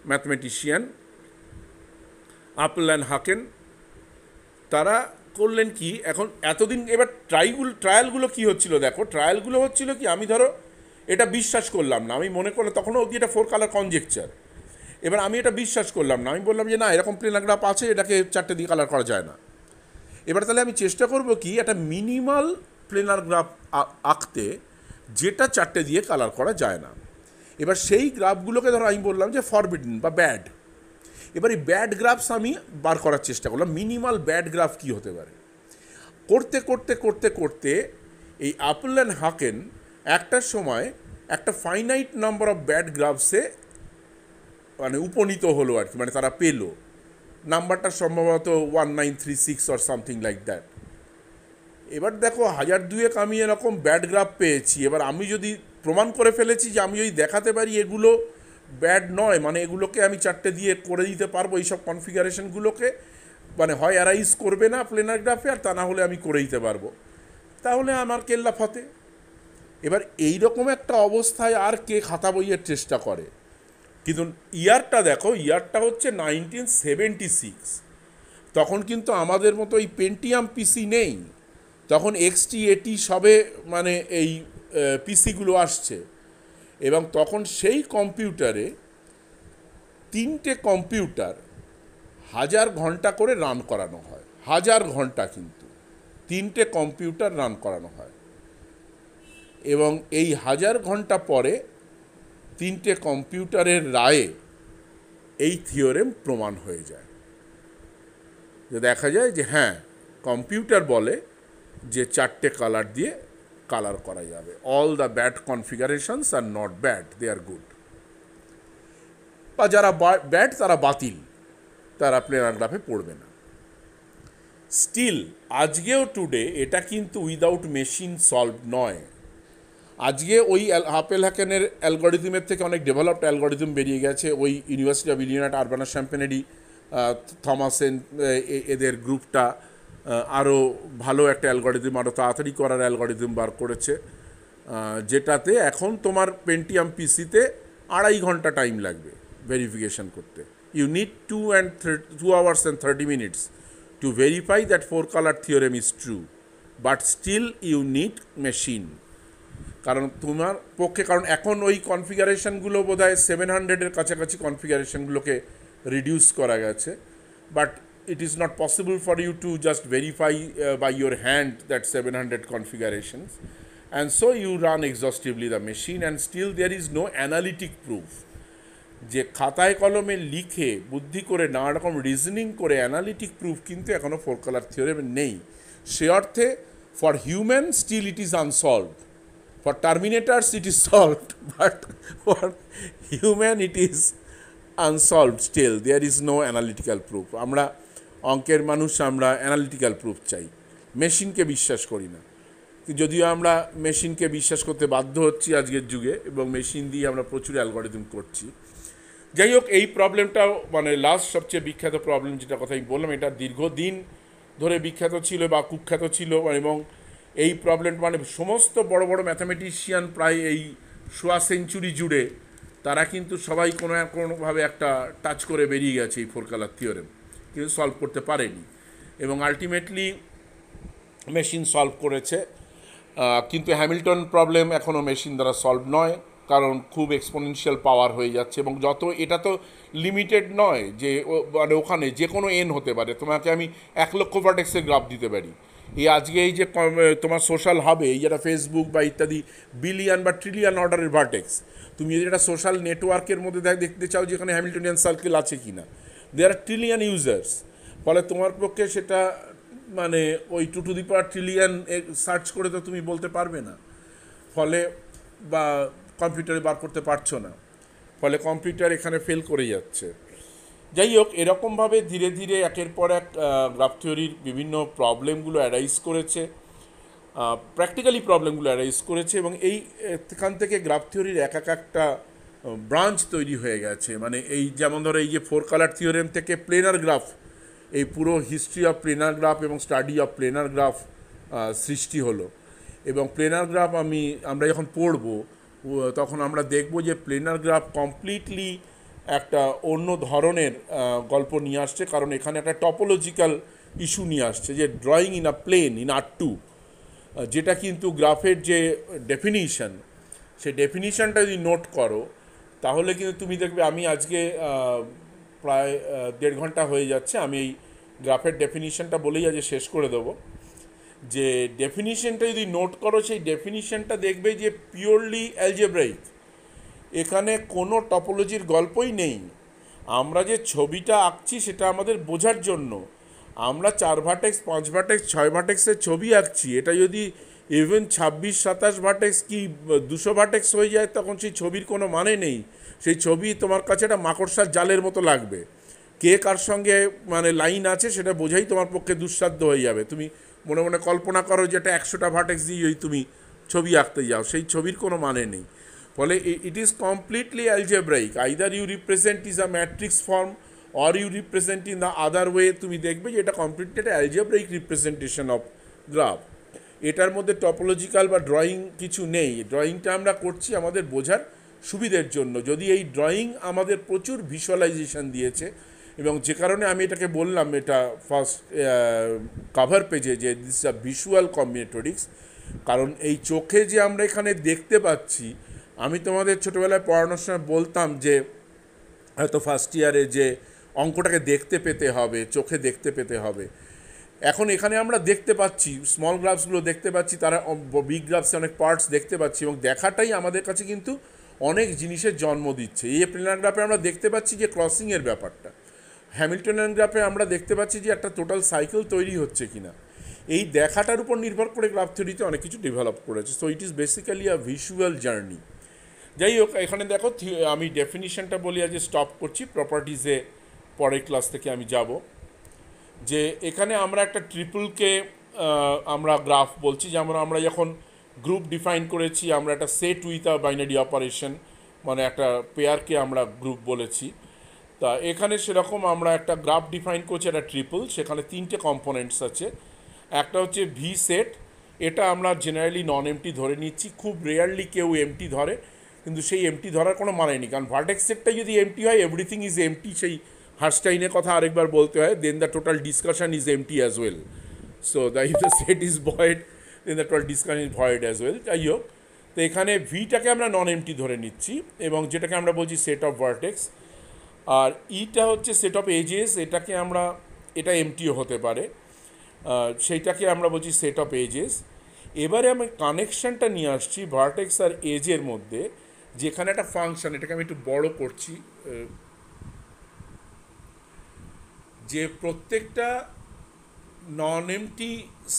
ম্যাথমেটিশিয়ান আপেল অ্যান্ড হাকেন, তারা করলেন কি, এখন এতদিন এবার ট্রায়ালগুলো কি হচ্ছিল দেখো। ট্রায়ালগুলো হচ্ছিল কি, আমি ধরো এটা বিশ্বাস করলাম না, আমি মনে করলাম তখনও অবধি এটা 4 কালার কনজেকচার। এবার আমি এটা বিশ্বাস করলাম না, আমি বললাম যে না এরকম প্লেনার গ্রাফ আছে, এটাকে 4টে দিয়ে কালার করা যায় না। এবার তাহলে আমি চেষ্টা করব কি একটা মিনিমাল প্লেনার গ্রাফ আঁকতে যেটা 4টে দিয়ে কালার করা যায় না। এবার সেই গ্রাফগুলোকে ধরো আমি বললাম যে ফরবিডেন বা ব্যাড। এবার এই ব্যাড গ্রাফস আমি বার করার চেষ্টা করলাম, মিনিমাল ব্যাড গ্রাফ কী হতে পারে। করতে করতে করতে করতে এই আপেল অ্যান্ড হাকেন একটার সময় একটা ফাইনাইট নাম্বার অফ ব্যাড গ্রাফসে মানে উপনীত হলো আর কি, মানে তারা পেলো নাম্বারটা সম্ভবত 1936 অর সামথিং লাইক দ্যাট। এবার দেখো 1002 আমি এরকম ব্যাড গ্রাফ পেয়েছি। এবার আমি যদি প্রমাণ করে ফেলেছি যে আমি যদি দেখাতে পারি এগুলো ব্যাড নয়, মানে এগুলোকে আমি 4টে দিয়ে করে দিতে পারবো এইসব কনফিগারেশনগুলোকে, মানে হয় অ্যারাইজ করবে না প্লেনার গ্রাফে আর তা না হলে আমি করে দিতে পারবো, তাহলে আমার কেল্লা ফতে। এবার এইরকম একটা অবস্থায় আর কে খাতা বইয়ের চেষ্টা করে। কিন্তু ইয়ারটা দেখো, ইয়ারটা হচ্ছে 1976। তখন কিন্তু আমাদের মতো এই পেন্টিয়াম পিসি নেই, তখন XT80 সবে মানে এই পিসিগুলো আসছে। এবং তখন সেই কম্পিউটারে 3টে কম্পিউটার 1000 ঘন্টা করে রান করানো হয়। 1000 ঘন্টা কিন্তু 3টে কম্পিউটার রান করানো হয়। এবং এই 1000 ঘন্টা পরে 3টে কম্পিউটারের রায়ে এই থিওরেম প্রমাণ হয়ে যায়। যে দেখা যায় যে হ্যাঁ, কম্পিউটার বলে যে 4টে কালার দিয়ে কালার করা যাবে। অল দ্য ব্যাড কনফিগারেশনস আর not bad, they are good. বা যারা ব্যাড তারা বাতিল, তারা প্লেনার গ্রাফে পড়বে না। স্টিল আজকেও টুডে এটা কিন্তু উইদাউট মেশিন সলভ নয়। আজকে ওই আপেল হ্যাকেনের অ্যালগরিদমের থেকে অনেক ডেভেলপড অ্যালগরিদম বেরিয়ে গেছে। ওই ইউনিভার্সিটি অফ ইলিনয় অ্যাট আর্বানা-শ্যাম্পেনেরই থমাসেন এদের গ্রুপটা আরও ভালো একটা অ্যালগরিদম, আরও তাড়াতাড়ি করার অ্যালগরিদম বার করেছে, যেটাতে এখন তোমার পেন্টিয়াম পিসিতে 2.5 ঘন্টা টাইম লাগবে ভেরিফিকেশন করতে। You need 2 hours and 30 minutes to verify that 4 color theorem is true, but still you need machine। কারণ তোমার পক্ষে, কারণ এখন ওই কনফিগারেশনগুলো বোধহয় 700-এর কাছাকাছি কনফিগারেশনগুলোকে রিডিউস করা গেছে, but it is not possible for you to just verify by your hand that 700 configurations, and so you run exhaustively the machine and still there is no analytic proof. যে খাতায় কলমে লিখে বুদ্ধি করে নানা রকম রিজনিং করে অ্যানালিটিক প্রুফ কিন্তু এখনও ফোর কালার থিওরেম নেই। সে অর্থে for human still it is unsolved, for terminators it is solved, but for human it is unsolved still, there is no analytical proof. আমরা অঙ্কের মানুষ, আমরা অ্যানালিটিক্যাল প্রুফ চাই, মেশিনকে বিশ্বাস করি না। যদিও আমরা মেশিনকে বিশ্বাস করতে বাধ্য হচ্ছি আজকের যুগে, এবং মেশিন দিয়ে আমরা প্রচুর অ্যালগরিদম করছি। যাই হোক, এই প্রবলেমটাও মানে লাস্ট সবচেয়ে বিখ্যাত প্রবলেম যেটা কথা আমি বললাম, এটা দীর্ঘদিন ধরে বিখ্যাত ছিল বা কুখ্যাত ছিল, এবং এই প্রবলেম মানে সমস্ত বড় বড় ম্যাথামেটিশিয়ান প্রায় এই 1/4 সেঞ্চুরি জুড়ে তারা কিন্তু সবাই কোনো না কোনোভাবে একটা টাচ করে বেরিয়ে গেছে এই ফোর কালার থিওরেম, কিন্তু সলভ করতে পারেনি, এবং আলটিমেটলি মেশিন সলভ করেছে। কিন্তু হ্যামিল্টন প্রবলেম এখনও মেশিন দ্বারা সলভ নয়, কারণ খুব এক্সপোনেনশিয়াল পাওয়ার হয়ে যাচ্ছে, এবং যত এটা তো লিমিটেড নয় যে মানে ওখানে যে কোনো এন হতে পারে। তোমাকে আমি 1 লক্ষ ভার্টেক্সের গ্রাফ দিতে পারি। আজকে এই যে তোমার সোশ্যাল হাবে এই যেটা ফেসবুক বা ইত্যাদি বিলিয়ন বা ট্রিলিয়ন অর্ডারের ভার্টেক্স, তুমি যদি একটা সোশ্যাল নেটওয়ার্কের মধ্যে দেখতে চাও যেখানে হ্যামিল্টনিয়ান সার্কেল আছে কি না, দেয়ার আর ট্রিলিয়ন ইউজার্স, ফলে তোমার পক্ষে সেটা মানে ওই 2 to the power trillion search করে তো তুমি বলতে পারবে না, ফলে বা কম্পিউটারে বার করতে পারছো না, ফলে কম্পিউটার এখানে ফেল করে যাচ্ছে। যাই হোক, এরকমভাবে ধীরে ধীরে একের পর এক গ্রাফ থিওরির বিভিন্ন প্রবলেমগুলো অ্যারাইজ করেছে, প্র্যাকটিক্যালি প্রবলেমগুলো অ্যারাইজ করেছে, এবং এখান থেকে গ্রাফ থিওরির একটা ব্রাঞ্চ তৈরি হয়ে গেছে। মানে এই যেমন ধরো এই যে ফোর কালার থিওরেম থেকে প্লেনার গ্রাফ, এই পুরো হিস্ট্রি অফ প্লেনার গ্রাফ এবং স্টাডি অফ প্লেনার গ্রাফ সৃষ্টি হলো। এবং প্লেনার গ্রাফ আমরা যখন পড়ব তখন আমরা দেখব যে প্লেনার গ্রাফ কমপ্লিটলি একটা অন্য ধরনের গল্প নিয়ে আসছে, কারণ এখানে একটা টপোলজিক্যাল ইস্যু নিয়ে আসছে, যে drawing in a plane in R2, যেটা কিন্তু গ্রাফের যে ডেফিনিশন, সেই ডেফিনিশনটা যদি নোট করো তাহলে কিন্তু তুমি দেখবে, আমি আজকে প্রায় 1.5 ঘন্টা হয়ে যাচ্ছে, আমি এই গ্রাফের ডেফিনিশনটা বলেই আজ শেষ করে দেবো। যে ডেফিনিশনটা যদি নোট করো, সেই ডেফিনিশনটা দেখবে যে পিওরলি অ্যালজেব্রাইক, এখানে কোনো টপোলজির গল্পই নেই। আমরা যে ছবিটা আঁকছি সেটা আমাদের বোঝার জন্য, আমরা 4 ভার্টেক্স 5 ভার্টেক্স 6 ভার্টেক্সের ছবি আঁকছি, এটা যদি ইভেন 26-27 ভার্টেক্স কি 200 ভার্টেক্স হয়ে যায়, তখন সেই ছবির কোনো মানে নেই। সেই ছবি তোমার কাছে একটা মাকড়সার জালের মতো লাগবে, কে কার সঙ্গে মানে লাইন আছে সেটা বোঝাই তোমার পক্ষে দুঃসাধ্য হয়ে যাবে। তুমি মনে মনে কল্পনা করো যে এটা 100টা ভার্টেক্স দিয়েই তুমি ছবি আঁকতে যাও, সেই ছবির কোনো মানে নেই। ফলে it is completely algebraic, either you represent is a matrix form or you represent in the other way. তুমি দেখবে যে এটা কমপ্লিটলি একটা অ্যালজেব্রাইক রিপ্রেজেন্টেশন অফ গ্রাফ, এটার মধ্যে টপোলজিক্যাল বা ড্রয়িং কিছু নেই। ড্রয়িংটা আমরা করছি আমাদের বোঝার সুবিধের জন্য, যদি এই ড্রয়িং আমাদের প্রচুর ভিজুয়ালাইজেশন দিয়েছে, এবং যে কারণে আমি এটাকে বললাম এটা ফার্স্ট কভার পেজে যে দিস আ ভিজুয়াল কম্বিনেটোরিক্স, কারণ এই চোখে যে আমরা এখানে দেখতে পাচ্ছি, আমি তোমাদের ছোটোবেলায় পড়ানোর সময় বলতাম যে হয়তো ফার্স্ট ইয়ারে যে অঙ্কটাকে দেখতে পেতে হবে, চোখে দেখতে পেতে হবে, এখন এখানে আমরা দেখতে পাচ্ছি স্মল গ্রাফসগুলো দেখতে পাচ্ছি, তারা বিগ গ্রাফসে অনেক পার্টস দেখতে পাচ্ছি, এবং দেখাটাই আমাদের কাছে কিন্তু অনেক জিনিসের জন্ম দিচ্ছে। এই প্লেনার গ্রাফে আমরা দেখতে পাচ্ছি যে ক্রসিংয়ের ব্যাপারটা, হ্যামিল্টনিয়ান গ্রাফে আমরা দেখতে পাচ্ছি যে একটা টোটাল সাইকেল তৈরি হচ্ছে কিনা, এই দেখাটার উপর নির্ভর করে গ্রাফ থিওরিতে অনেক কিছু ডেভেলপ করেছে। So it is basically a visual journey. যাই হোক, এখানে দেখো আমি ডেফিনিশনটা বলি আজ স্টপ করছি, প্রপার্টিজে পরের ক্লাস থেকে আমি যাব। যে এখানে আমরা একটা ট্রিপলকে আমরা গ্রাফ বলছি, যেমন আমরা যখন গ্রুপ ডিফাইন করেছি, আমরা একটা set with a binary operation, মানে একটা পেয়ারকে আমরা গ্রুপ বলেছি। তা এখানে সেরকম আমরা একটা গ্রাফ ডিফাইন করছি, একটা ট্রিপল, সেখানে 3টে কম্পোনেন্টস আছে। একটা হচ্ছে ভি সেট, এটা আমরা জেনারেলি নন এমটি ধরে নিচ্ছি, খুব রেয়ারলি কেউ এমটি ধরে, কিন্তু সেই এমটি ধরার কোনো মানে নেই, কারণ ভার্টেক্স সেটটা যদি এমটি হয়, এভরিথিং ইজ এমটি, সেই হার্স্টাইনের কথা আরেকবার বলতে হয়, then the total discussion is empty as well. So if the set is void, then the total discussion is void as well. যাই হোক, তো এখানে ভিটাকে আমরা নন এমটি ধরে নিচ্ছি, এবং যেটাকে আমরা বলছি সেট অফ ভার্টেক্স, আর ইটা হচ্ছে সেট অফ এজেস, এটা এমটিও হতে পারে, সেইটাকে আমরা বলছি সেট অফ এজেস। এবারে আমি কানেকশনটা নিয়ে আসছি ভার্টেক্স আর এজের মধ্যে, যেখানে একটা ফাংশন, এটাকে আমি একটু বড় করছি, যে প্রত্যেকটা নন এমটি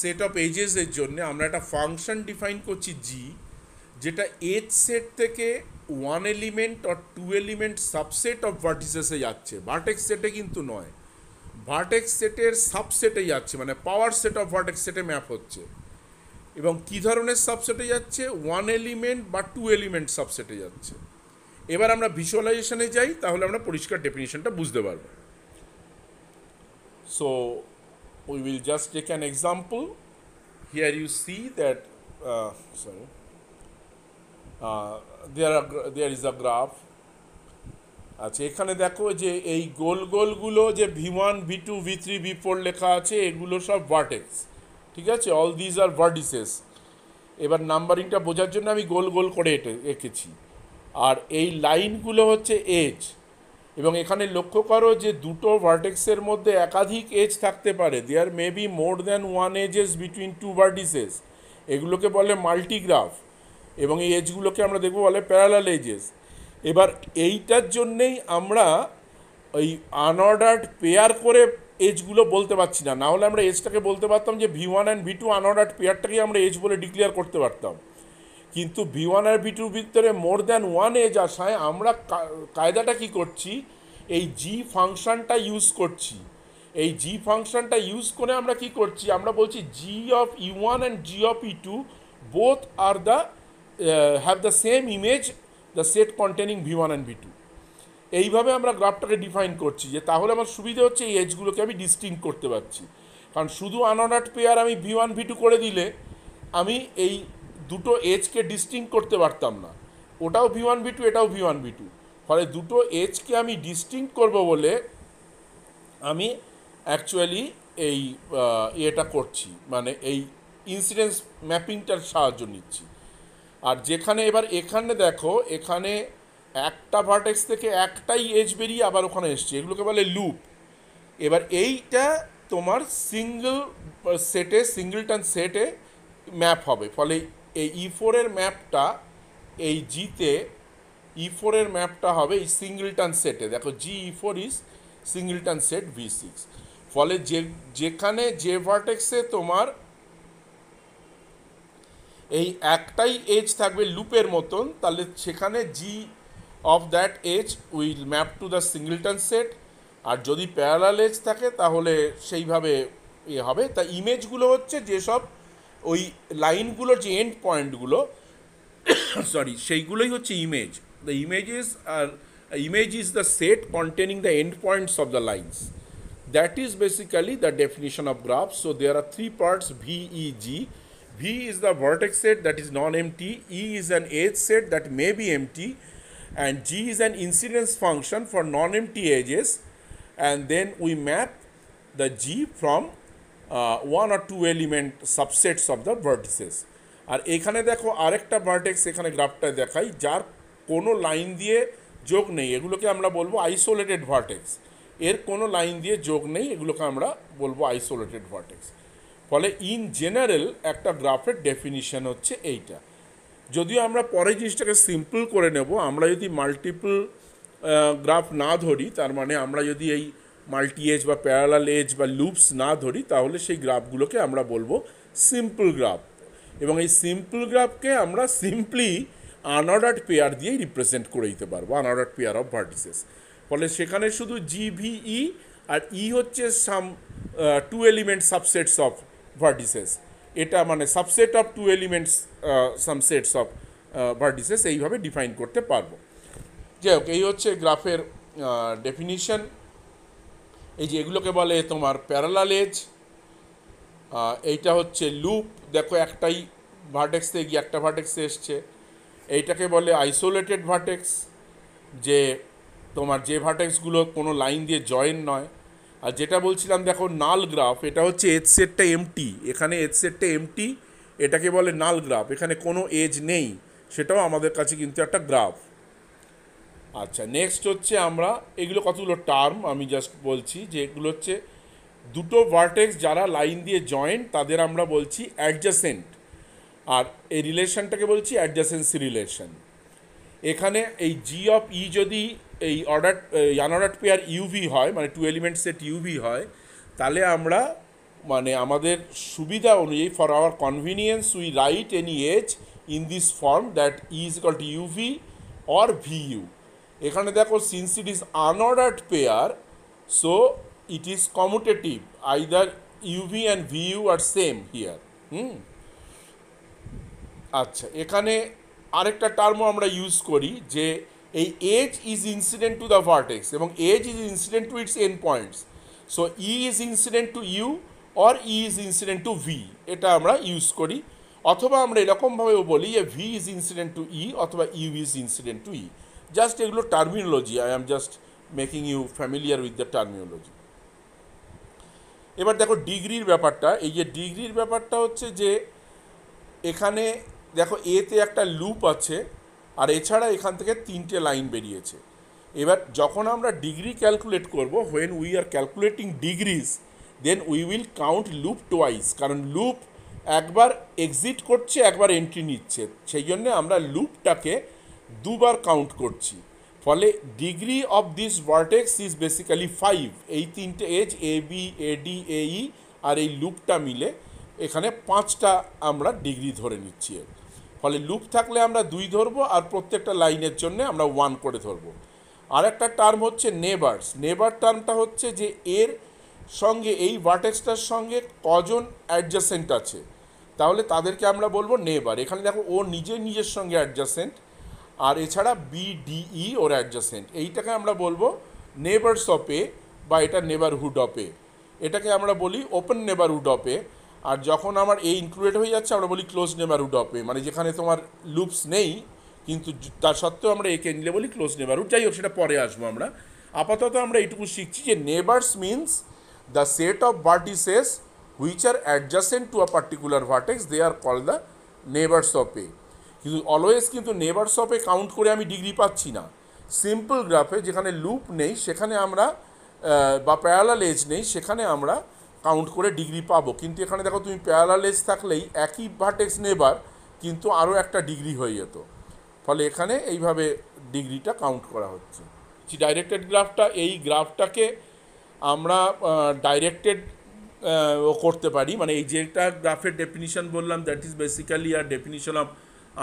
সেট অফ এজেসের জন্য আমরা একটা ফাংশন ডিফাইন করছি জি, যেটা এজ সেট থেকে ওয়ান এলিমেন্ট আর টু এলিমেন্ট সাবসেট অফ ভার্টিসেসে যাচ্ছে, ভার্টেক্স সেটে কিন্তু নয়, ভার্টেক্স সেটের সাবসেটে যাচ্ছে, মানে পাওয়ার সেট অফ ভার্টেক্স সেটে ম্যাপ হচ্ছে। এবং কী ধরনের সাবসেটে যাচ্ছে? ওয়ান এলিমেন্ট বা টু এলিমেন্ট সাবসেটে যাচ্ছে। এবার আমরা ভিজুয়ালাইজেশনে যাই, তাহলে আমরা পরিষ্কার ডেফিনিশনটা বুঝতে পারবো। So we will just take an example. Here you see that there is a graph. আচ্ছা, এখানে দেখো যে এই গোল গোলগুলো যে V1 V2 V3 V4 লেখা আছে, এগুলো সব ভার্টেক্স, ঠিক আছে? All these are vertices. এবার নাম্বারিংটা বোঝার জন্য আমি গোল গোল করে এঁকেছি, আর এই লাইনগুলো হচ্ছে এজ। এবং এখানে লক্ষ্য করো যে দুটো ভার্টেক্সের মধ্যে একাধিক এজ থাকতে পারে, there may be more than one edges between two vertices, এগুলোকে বলে মাল্টিগ্রাফ। এবং এই এজগুলোকে আমরা দেখবো বলে প্যারালাল এজেস। এবার এইটার জন্যেই আমরা ওই আনঅর্ডার্ড পেয়ার করে এজগুলো বলতে পারছি না, না হলে আমরা এজটাকে বলতে পারতাম যে V1 অ্যান্ড V2 আনঅর্ডার্ড পেয়ারটাকেই আমরা এজ বলে ডিক্লেয়ার করতে পারতাম। কিন্তু V1 আর V2 ভিতরে মোর দ্যান ওয়ান এজ আসায় আমরা কায়দাটা কি করছি, এই জি ফাংশনটা ইউজ করছি। এই জি ফাংশনটা ইউজ করে আমরা কি করছি, আমরা বলছি G of E1 and G of E2 both are the have the same image the set containing V1 and V2। এইভাবে আমরা গ্রাফটাকে ডিফাইন করছি, যে তাহলে আমার সুবিধা হচ্ছে এই এজগুলোকে আমি ডিস্টিংক্ট করতে পারছি। কারণ শুধু আনঅর্ডার্ড পেয়ার আমি V1 V2 করে দিলে আমি এই দুটো এজকে ডিস্টিংক্ট করতে পারতাম না, ওটাও V1 V2 এটাও V1 V2। ফলে দুটো এজকে আমি ডিস্টিংক্ট করব বলে আমি অ্যাকচুয়ালি এই এটা করছি, মানে এই ইনসিডেন্স ম্যাপিংটার সাহায্য নিচ্ছি। আর যেখানে এবার এখানে দেখো, এখানে একটা ভার্টেক্স থেকে একটাই এজ বেরিয়ে আবার ওখানে এসছে, এগুলোকে বলে লুপ। এবার এইটা তোমার সিঙ্গল সেটে, সিঙ্গলটন সেটে ম্যাপ হবে। ফলে এই E4 এর ম্যাপটা এই জিতে, E4 এর ম্যাপটা হবে এই সিঙ্গলটন সেটে। দেখো GE4 ইজ সিঙ্গলটন সেট V6। ফলে যেখানে যে ভার্টেক্সে তোমার এই একটাই এজ থাকবে লুপের মতন, তাহলে সেখানে G of that edge will map to the singleton set. আর যদি প্যারালাল এজ থাকে তাহলে সেইভাবে হবে। তা ইমেজগুলো হচ্ছে যেসব ওই লাইনগুলোর যে এন্ড পয়েন্টগুলো সরি, সেইগুলোই হচ্ছে image. The image is the set containing the end points of the lines. That is basically the definition of graph. So there are three parts: V, E, G. V is the vertex set that is non-empty, E is an edge set that may be empty, and G is an incidence function for non-empty edges. And then we map the G from one or two element subsets of the vertices. আর এখানে দেখো আরেকটা ভার্টেক্স এখানে গ্রাফটায় দেখাই, যার কোনো লাইন দিয়ে যোগ নেই, এগুলোকে আমরা বলবো আইসোলেটেড ভার্টেক্স। এর কোনো লাইন দিয়ে যোগ নেই, এগুলোকে আমরা বলবো আইসোলেটেড ভার্টেক্স। ফলে ইন জেনারেল একটা গ্রাফের ডেফিনিশন হচ্ছে এইটা। যদিও আমরা পরে জিনিসটাকে সিম্পল করে নেব, আমরা যদি মাল্টিপল গ্রাফ না ধরি, তার মানে আমরা যদি এই মাল্টি এজ বা প্যারালাল এজ বা লুপস না ধরি, তাহলে সেই গ্রাফগুলোকে আমরা বলবো সিম্পল গ্রাফ। এবং এই সিম্পল গ্রাফকে আমরা সিম্পলি আনঅর্ডার্ড পেয়ার দিয়েই রিপ্রেজেন্ট করে দিতে পারবো, আনঅর্ডার্ড পেয়ার অফ ভার্টিসেস। ফলে সেখানে শুধু GVE আর E হচ্ছে some two element subsets of vertices. এটা মানে subset of two elements some sets of vertices, এইভাবে ডিফাইন করতে পারবো। যাই হোক, এই হচ্ছে গ্রাফের ডেফিনিশন। এই যে এগুলোকে বলে তোমার প্যারালাল এজ, এইটা হচ্ছে লুপ, দেখো একটাই ভার্টেক্স থেকে গিয়ে একটা ভার্টেক্সে এসছে। এইটাকে বলে আইসোলেটেড ভার্টেক্স, যে তোমার যে ভার্টেক্সগুলো কোনো লাইন দিয়ে জয়েন নয়। আর যেটা বলছিলাম দেখো নাল গ্রাফ, এটা হচ্ছে এজ সেটটা এমটি, এখানে এজ সেটটা এমটি, এটাকে বলে নাল গ্রাফ, এখানে কোনো এজ নেই, সেটাও আমাদের কাছে কিন্তু একটা গ্রাফ। আচ্ছা, নেক্সট হচ্ছে আমরা এগুলো কতগুলো টার্ম আমি জাস্ট বলছি, যে এগুলো হচ্ছে দুটো ভার্টেক্স যারা লাইন দিয়ে জয়েন্ট তাদের আমরা বলছি অ্যাডজাসেন্ট। আর এই রিলেশনটাকে বলছি অ্যাডজাসেন্সি রিলেশন। এখানে এই জি অফ ই যদি এই আনঅর্ডার্ড পেয়ার ইউভি হয়, মানে টু এলিমেন্ট সেট ইউভি হয়, তাহলে আমরা মানে আমাদের সুবিধা অনুযায়ী for our convenience we write any edge in this form that E is equal to UV or VU. এখানে দেখো since it is unordered pair, so it is commutative, either UV and VU are same here. আচ্ছা, এখানে আরেকটা টার্মও আমরা ইউজ করি যে এই edge is incident to the vertex এবং edge is incident to its end points. So E is incident to U or E is incident to V, এটা আমরা ইউজ করি। অথবা আমরা এরকমভাবেও বলি যে V is incident to E অথবা U is incident to E. Just এগুলো terminology, I am just making you familiar with the terminology. এবার দেখো ডিগ্রির ব্যাপারটা, এই যে ডিগ্রির ব্যাপারটা হচ্ছে যে এখানে দেখো এতে একটা লুপ আছে আর এছাড়া এখান থেকে 3টে লাইন বেরিয়েছে। এবার যখন আমরা ডিগ্রি ক্যালকুলেট করব, when we are calculating degrees then we will count loop twice, কারণ লুপ একবার এক্সিট করছে একবার এন্ট্রি নিচ্ছে, সেই জন্যে আমরা লুপটাকে দুবার কাউন্ট করছি। ফলে degree of this vertex is basically 5। এই 3টে edge A B A D A E আর এই লুপটা মিলে এখানে 5টা আমরা ডিগ্রি ধরে নিচ্ছি। ফলে লুপ থাকলে আমরা 2 ধরবো আর প্রত্যেকটা লাইনের জন্য আমরা 1 করে ধরবো। আর একটা টার্ম হচ্ছে নেবার্স। নেবার টার্মটা হচ্ছে যে এর সঙ্গে এই ভার্টেক্সটার সঙ্গে কজন অ্যাডজাসেন্ট আছে, তাহলে তাদেরকে আমরা বলবো নেবার। এখানে দেখো ও নিজের সঙ্গে অ্যাডজাসেন্ট আর এছাড়া বিডিই ওর অ্যাডজাসেন্ট, এইটাকে আমরা বলবো নেবার্স অফ এ বা এটা নেবারহুড অফ এ। এটাকে আমরা বলি ওপেন নেবারহুড অফ এ। আর যখন আমার এই ইনক্লুডেড হয়ে যাচ্ছে আমরা বলি ক্লোজ নেবারহুড অফ এ, মানে যেখানে তোমার লুপস নেই কিন্তু তার সত্ত্বেও আমরা একে নিলে বলি ক্লোজ নেবারহুড। যাই হোক, সেটা পরে আসবো আমরা। আপাতত আমরা এইটুকু শিখছি যে neighbours means the set of vertices which are adjacent to a particular vertex, they are call the neighbours of A. কিন্তু অলওয়েজ কিন্তু নেবার্স অফ এ কাউন্ট করে আমি ডিগ্রি পাচ্ছি না। সিম্পল গ্রাফে যেখানে লুপ নেই সেখানে আমরা বা প্যারালাল এজ নেই সেখানে আমরা কাউন্ট করে ডিগ্রি পাবো। কিন্তু এখানে দেখো তুমি প্যারালাল এজ থাকলেই একই ভার্টেক্স নেবার কিন্তু আরও একটা ডিগ্রি হয়ে যেত, ফলে এখানে এইভাবে ডিগ্রিটা কাউন্ট করা হচ্ছে। ডাইরেক্টেড গ্রাফটা, এই গ্রাফটাকে আমরা ডাইরেক্টেড করতে পারি, মানে এই যেটা গ্রাফের ডেফিনিশন বললাম that is basically our definition of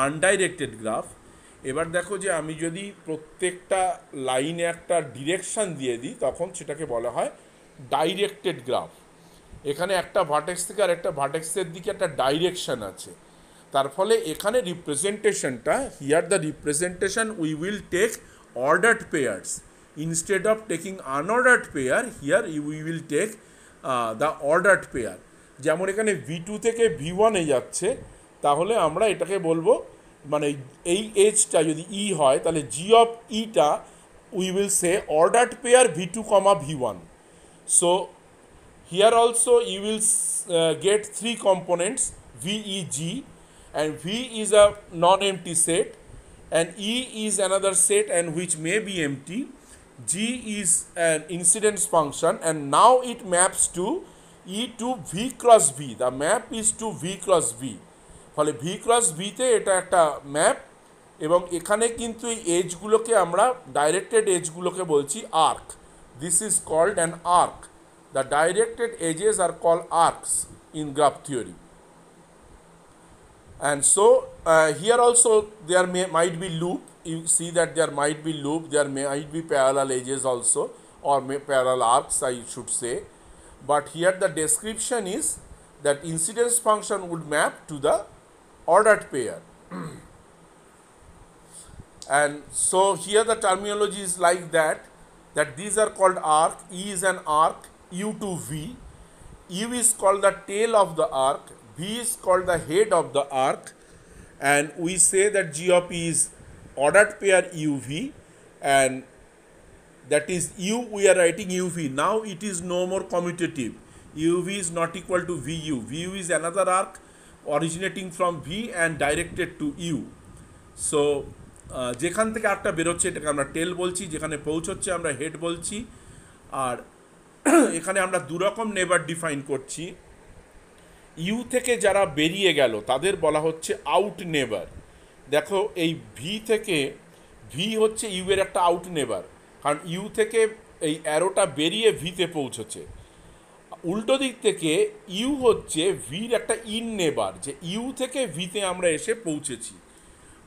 undirected graph. এবার দেখো যে আমি যদি প্রত্যেকটা লাইনে একটা ডিরেকশান দিয়ে দিই তখন সেটাকে বলা হয় ডাইরেক্টেড গ্রাফ। এখানে একটা ভার্টেক্স থেকে আর একটা ভার্টেক্সের দিকে একটা ডাইরেকশান আছে, তার ফলে এখানে রিপ্রেজেন্টেশনটা, here the representation we will take ordered pairs instead of taking unordered pair, here we will take the ordered pair. যেমন এখানে V2 থেকে V1-এ যাচ্ছে, তাহলে আমরা এটাকে বলবো মানে এই এজটা যদি ই হয় তাহলে জি অফ ইটা we will say ordered pair V2, V1. So here also you will get 3 components VEG, and V is a non-empty set and E is another set and which may be empty. G is an incidence function and now it maps to E to V cross V. The map is to V cross V. ফলে V cross V তে এটা একটা ম্যাপ এবং এখানে কিন্তু এই এজগুলোকে আমরা ডাইরেক্টেড এজগুলোকে বলছি arc. This is called an arc. The directed edges are called arcs in graph theory. And so here also there might be loop. You see that there might be loop, there might be parallel edges also, or parallel arcs I should say. But here the description is that incidence function would map to the ordered pair. And so here the terminology is like that these are called arc. E is an arc, U to V. U is called the tail of the arc, V is called the head of the arc, and we say that G of E is ordered pair UV, and that is U, we are writing UV. Now it is no more commutative. UV is not equal to VU. VU is another arc originating from V and directed to U. So যেখান থেকে আর্কটা বেরোচ্ছে এটাকে আমরা টেল বলছি, যেখানে পৌঁছচ্ছে আমরা হেড বলছি। আর এখানে আমরা দুরকম নেবার ডিফাইন করছি, ইউ থেকে যারা বেরিয়ে গেল তাদের বলা হচ্ছে আউট নেবার। দেখো এই ভি থেকে, ভি হচ্ছে ইউ এর একটা আউট নেবার, কারণ ইউ থেকে এই অ্যারোটা বেরিয়ে ভিতে পৌঁছেছে। উল্টো দিক থেকে ইউ হচ্ছে ভির একটা ইন নেবার, যে ইউ থেকে ভিতে আমরা এসে পৌঁছেছি।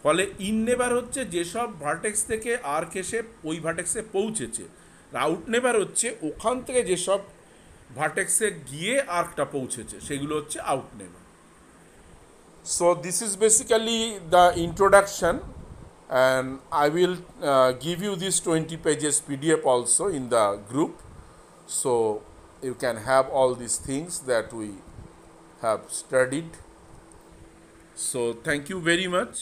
ফলে ইন নেবার হচ্ছে যেসব ভার্টেক্স থেকে আর্ক এসে ওই ভার্টেক্সে পৌঁছেছে। আউট নেবার হচ্ছে ওখান থেকে যেসব ভার্টেক্সে গিয়ে আর্কটা পৌঁছেছে, সেগুলো হচ্ছে আউট নেবার। So this is basically the introduction, and I will give you this 20 pages PDF also in the group, so you can have all these things that we have studied. So thank you very much.